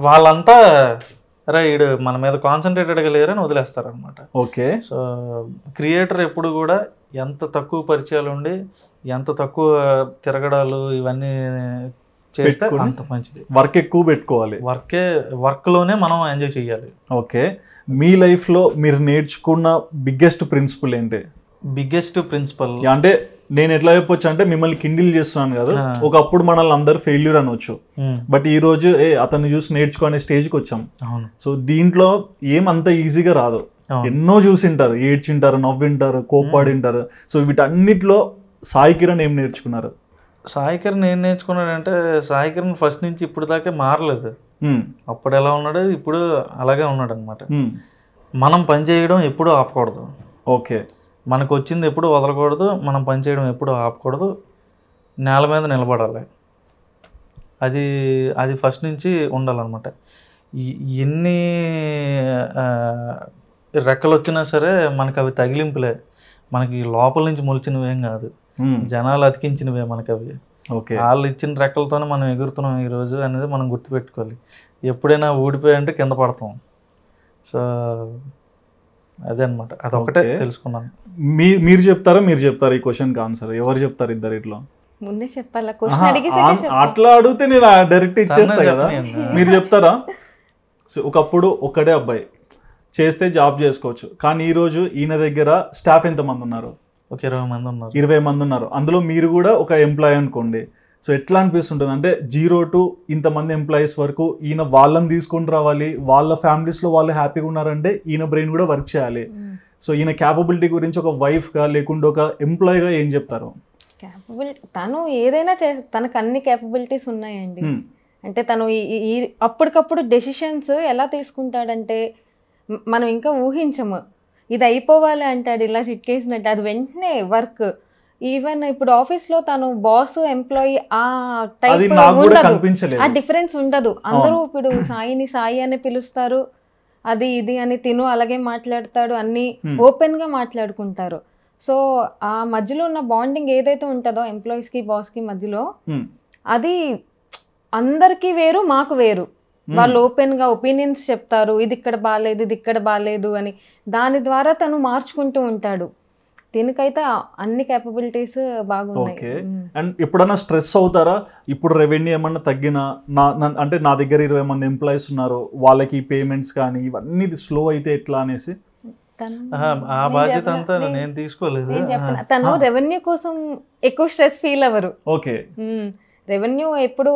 వాళ్ళంతా ఈడు మన మీద కాన్సన్ట్రేటెడ్గా లేరని వదిలేస్తారనమాట. ఓకే. సో క్రియేటర్ ఎప్పుడు కూడా ఎంత తక్కువ పరిచయాలు ఉండి ఎంత తక్కువ తిరగడాలు ఇవన్నీ చేస్తే అంత మంచిది. వర్క్ ఎక్కువ పెట్టుకోవాలి, వర్క్లోనే మనం ఎంజాయ్ చేయాలి. ఓకే. మీ లైఫ్లో మీరు నేర్చుకున్న బిగ్గెస్ట్ ప్రిన్సిపల్ ఏంటి? బిగ్గెస్ట్ ప్రిన్సిపల్ అంటే నేను ఎట్లా చెప్పొచ్చు అంటే, మిమ్మల్ని కిండిల్ చేస్తున్నాను కదా, ఒకప్పుడు మనల్ని అందరు ఫెయిల్యూర్ అనొచ్చు, బట్ ఈ రోజు అతన్ని చూసి నేర్చుకునే స్టేజ్కి వచ్చాం. సో దీంట్లో ఏమంత ఈజీగా రాదు, ఎన్నో చూసింటారు, ఏడ్చింటారు, నవ్వింటారు, కోపాడింటారు. సో వీటన్నిటిలో సాయి కిరణ్ ఏం నేర్చుకున్నారు? సాయి కిరణ్ ఏం నేర్చుకున్నాడంటే, సాయి కిరణ్ ఫస్ట్ నుంచి ఇప్పుడు దాకా మారలేదు. అప్పుడు ఎలా ఉన్నాడు, ఇప్పుడు అలాగే ఉన్నాడు అనమాట. మనం పని చేయడం ఎప్పుడూ ఆపకూడదు. ఓకే. మనకు వచ్చింది ఎప్పుడు వదలకూడదు, మనం పని చేయడం ఎప్పుడు ఆపకూడదు, నేల మీద నిలబడాలి. అది ఫస్ట్ నుంచి ఉండాలన్నమాట. ఎన్ని రెక్కలు వచ్చినా సరే మనకు అవి తగిలింపులే, మనకి లోపల నుంచి మొలిచినవేం కాదు, జనాలు అతికించినవే మనకు అవి. వాళ్ళు ఇచ్చిన రెక్కలతోనే మనం ఎగురుతున్నాం ఈరోజు అనేది మనం గుర్తుపెట్టుకోవాలి. ఎప్పుడైనా ఊడిపోయాయంటే కింద పడతాం. సో అదే అనమాట, అదొకటే తెలుసుకున్నాను. మీరు చెప్తారా ఈ క్వశ్చన్కి ఆన్సర్? ఎవరు చెప్తారు ఇద్దరిట్లో? ముందే చెప్పాలా? అట్లా అడిగితే నేను డైరెక్ట్ ఇచ్చేస్తా కదా, మీరు చెప్తారా? ఒకప్పుడు ఒక్కడే అబ్బాయి చేస్తే జాబ్ చేసుకోవచ్చు, కానీ ఈరోజు ఈయన దగ్గర స్టాఫ్ ఎంతమంది ఉన్నారు? ఒక 20 మంది ఉన్నారు. 20 మంది ఉన్నారు, అందులో మీరు కూడా ఒక ఎంప్లాయీ అనుకోండి. సో ఎట్లా అనిపిస్తుంటుంది అంటే 0 to ఇంతమంది ఎంప్లాయీస్ వరకు ఈయన వాళ్ళని తీసుకొని రావాలి, వాళ్ళ ఫ్యామిలీస్లో వాళ్ళు హ్యాపీగా ఉన్నారంటే ఈయన బ్రెయిన్ కూడా వర్క్ చేయాలి. సో ఈయన క్యాపబిలిటీ గురించి ఒక వైఫ్గా లేకుండా ఒక ఎంప్లాయీగా ఏం చెప్తారు? తను ఏదైనా తనకు అన్ని క్యాపబిలిటీస్ ఉన్నాయండి. అంటే తను అప్పటికప్పుడు డెసిషన్స్ ఎలా తీసుకుంటాడంటే మనం ఇంకా ఊహించము. ఇది అయిపోవాలి అంటాడు, ఇలా చిట్కేసినట్టు అది వెంటనే వర్క్. ఈవెన్ ఇప్పుడు ఆఫీస్లో తను బాస్ ఎంప్లాయీ ఆ టైప్ ఉండదు, ఆ డిఫరెన్స్ ఉండదు. అందరూ ఇప్పుడు సాయి అని పిలుస్తారు, అది ఇది అని తిను అలాగే మాట్లాడతాడు, అన్ని ఓపెన్ గా మాట్లాడుకుంటారు. సో ఆ మధ్యలో ఉన్న బాండింగ్ ఏదైతే ఉంటుందో ఎంప్లాయీస్ కి బాస్ కి మధ్యలో, అది అందరికీ వేరు, మాకు వేరు. వాళ్ళు ఓపెన్ గా ఒపీనియన్స్ చెప్తారు, ఇది ఇక్కడ బాగాలేదు, ఇది ఇక్కడ బాగాలేదు అని. దాని ద్వారా తను మార్చుకుంటూ ఉంటాడు. దీనికైతే అన్ని క్యాపబిలిటీస్ బాగున్నాయి. అండ్ ఎప్పుడన్నా స్ట్రెస్ అవుతారా? ఇప్పుడు రెవెన్యూ ఏమన్నా తగ్గినా, అంటే నా దగ్గర 20 మంది ఎంప్లాయీస్ ఉన్నారు, వాళ్ళకి పేమెంట్స్ కానీ ఇవన్నీ స్లో అయితే ఎట్లా అనేసి ఆ బాధ్యత అంతా నేను తీసుకోలేదు. తను రెవెన్యూ కోసం ఎక్కువ స్ట్రెస్ ఫీల్ అవ్వరు. ఓకే. రెవెన్యూ ఎప్పుడు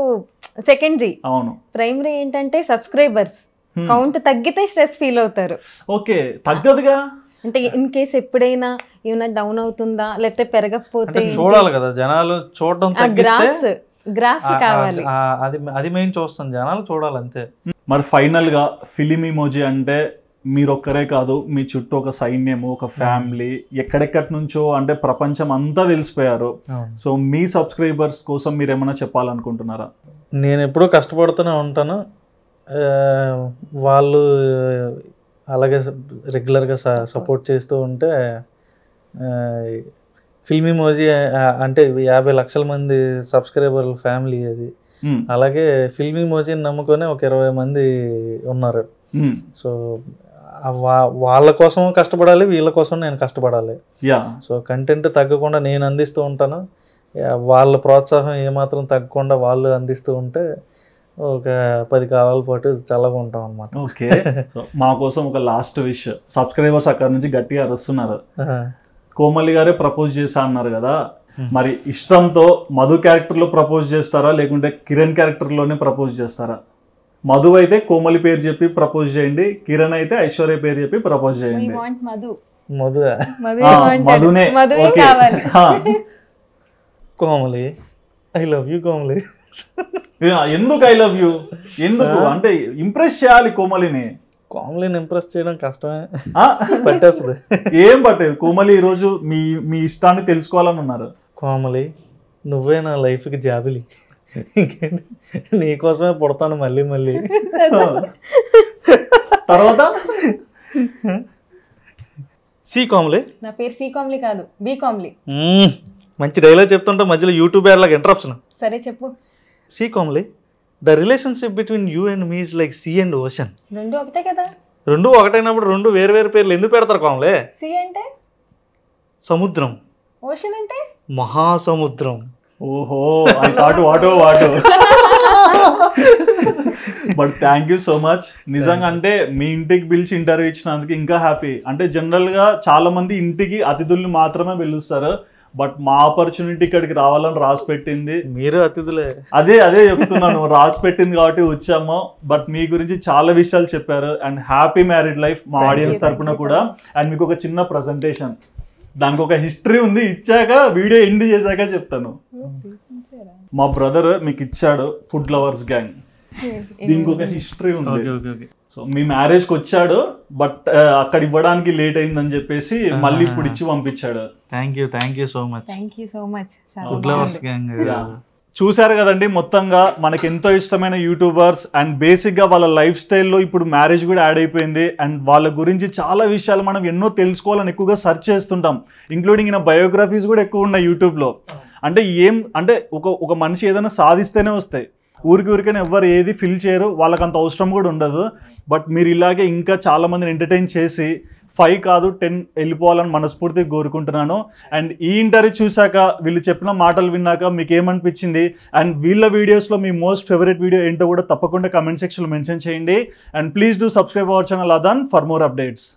సెకండరీ, అవును. ప్రైమరీ ఏంటంటే సబ్స్క్రైబర్స్ కౌంట్ తగ్గితే స్ట్రెస్ ఫీల్ అవుతారు. ఓకే, తగ్గదుగా. అంటే ఇన్ కేస్ ఎప్పుడైనా ఏమైనా డౌన్ అవుతుందా లేకపోతే పెరగకపోతే చూడాలి కదా జనాలు, చూడడం గ్రాఫ్స్ కావాలి, అది మెయిన్ చూస్తాం, జనాలు చూడాలి అంతే. మరి ఫైనల్ గా ఫిలిం ఇమోజీ అంటే మీరు ఒక్కరే కాదు, మీ చుట్టూ ఒక సైన్యము, ఒక ఫ్యామిలీ, ఎక్కడెక్కడి నుంచో అంటే ప్రపంచం అంతా తెలిసిపోయారు. సో మీ సబ్స్క్రైబర్స్ కోసం మీరు ఏమైనా చెప్పాలనుకుంటున్నారా? నేను ఎప్పుడూ కష్టపడుతూనే ఉంటాను. వాళ్ళు అలాగే రెగ్యులర్గా సపోర్ట్ చేస్తూ ఉంటే ఫిల్మీ మోజీ అంటే 50 లక్షల మంది సబ్స్క్రైబర్ల ఫ్యామిలీ అది. అలాగే ఫిల్మీ మోజీని నమ్ముకొని ఒక 20 మంది ఉన్నారు. సో వాళ్ళ కోసం కష్టపడాలి, వీళ్ళ కోసం నేను కష్టపడాలి. సో కంటెంట్ తగ్గకుండా నేను అందిస్తూ ఉంటాను, వాళ్ళ ప్రోత్సాహం ఏమాత్రం తగ్గకుండా వాళ్ళు అందిస్తూ ఉంటే ఒక 10 కాలాల పాటు చల్లగా ఉంటాం అన్నమాట. ఓకే, మా కోసం ఒక లాస్ట్ విష్. సబ్స్క్రైబర్స్ అక్కడ నుంచి గట్టిగా అరుస్తున్నారు. కోమలి గారే ప్రపోజ్ చేశా అన్నారు కదా, మరి ఇష్టంతో మధు క్యారెక్టర్లో ప్రపోజ్ చేస్తారా లేకుంటే కిరణ్ క్యారెక్టర్లోనే ప్రపోజ్ చేస్తారా? మధు అయితే కోమలి పేరు చెప్పి ప్రపోజ్ చేయండి, కిరణ్ అయితే ఐశ్వర్య పేరు చెప్పి ప్రపోజ్ చేయండి. మధునే. Komali, I love you Komali. ఎందుకు ఐ లవ్ యూ? ఎందుకు అంటే ఇంప్రెస్ చేయాలి కోమలిని. కోమలిని ఇంప్రెస్ చేయడం కష్టమే, పట్టేస్తుంది. ఏం పట్టేది? కోమలి ఈరోజు మీ ఇష్టాన్ని తెలుసుకోవాలని ఉన్నారు. కోమలి, నువ్వే నా లైఫ్కి జాబిలి, ఇంకేంటి నీకోసమే పుడతాను మళ్ళీ మళ్ళీ. తర్వాత సి కోమలి. నా పేరు సి కోమలి కాదు, బి కోమలి. మంచి డైలాగ్ చెప్తుంటే మధ్యలో యూట్యూబ్ లాగా ఇంటరప్షన్. సరే చెప్పు. See Komali, the relationship between you and me is like sea and ocean. రెండు ఒకటే కదా. రెండు ఒకటైనప్పుడు రెండు వేరు వేరు పేర్లు ఎందుకు పెడతారు కోమలి? సి అంటే సముద్రం, ఓషన్ అంటే మహాసముద్రం. ఓహో, ఐ థాట్ వాటో. But thank you so much. నిజంగా అంటే మీ ఇంటికి పిలిచి ఇంటర్వ్యూ ఇచ్చినందుకు ఇంకా హ్యాపీ. అంటే జనరల్గా చాలా మంది ఇంటికి అతిథుల్ని మాత్రమే పిలుస్తారు, బట్ మా ఆపర్చునిటీ ఇక్కడికి రావాలని రాసి పెట్టింది. మీరు అతిథులే. అదే చెప్తున్నాను, రాసి పెట్టింది కాబట్టి వచ్చాము. బట్ మీ గురించి చాలా విషయాలు చెప్పారు. అండ్ హ్యాపీ మ్యారీడ్ లైఫ్ మా ఆడియన్స్ తరఫున కూడా. అండ్ మీకు ఒక చిన్న ప్రజెంటేషన్, దానికి ఒక హిస్టరీ ఉంది, ఇచ్చాక వీడియో ఎండ్ చేశాక చెప్తాను. మా బ్రదర్ మీకు ఇచ్చాడు ఫుడ్ లవర్స్ గ్యాంగ్, దీనికి ఒక హిస్టరీ ఉంది. సో మీ మ్యారేజ్కి వచ్చాడు, బట్ అక్కడ ఇవ్వడానికి లేట్ అయిందని చెప్పేసి మళ్ళీ ఇప్పుడు ఇచ్చి పంపించాడు. Thank you so much. Food lovers gang. చూసారు కదండి, మొత్తంగా మనకి ఎంతో ఇష్టమైన యూట్యూబర్స్ అండ్ బేసిక్గా వాళ్ళ లైఫ్ స్టైల్లో ఇప్పుడు మ్యారేజ్ కూడా యాడ్ అయిపోయింది. అండ్ వాళ్ళ గురించి చాలా విషయాలు మనం ఎన్నో తెలుసుకోవాలని ఎక్కువగా సెర్చ్ చేస్తుంటాం, ఇంక్లూడింగ్ ఈయన బయోగ్రఫీస్ కూడా ఎక్కువ ఉన్నాయి యూట్యూబ్లో. అంటే ఒక మనిషి ఏదైనా సాధిస్తేనే వస్తాయి, ఊరికైనా ఎవ్వరు ఏది ఫిల్ చేయరు, వాళ్ళకి అంత అవసరం కూడా ఉండదు. బట్ మీరు ఇలాగే ఇంకా చాలామందిని ఎంటర్టైన్ చేసి 5 కాదు 10 వెళ్ళిపోవాలని మనస్ఫూర్తిగా కోరుకుంటున్నాను. అండ్ ఈ ఇంటర్వ్యూ చూసాక, వీళ్ళు చెప్పిన మాటలు విన్నాక మీకు ఏమనిపించింది, అండ్ వీళ్ళ వీడియోస్లో మీ మోస్ట్ ఫేవరెట్ వీడియో ఏంటో కూడా తప్పకుండా కమెంట్ సెక్షన్లో మెన్షన్ చేయండి. And please do subscribe our channel Adan for more updates.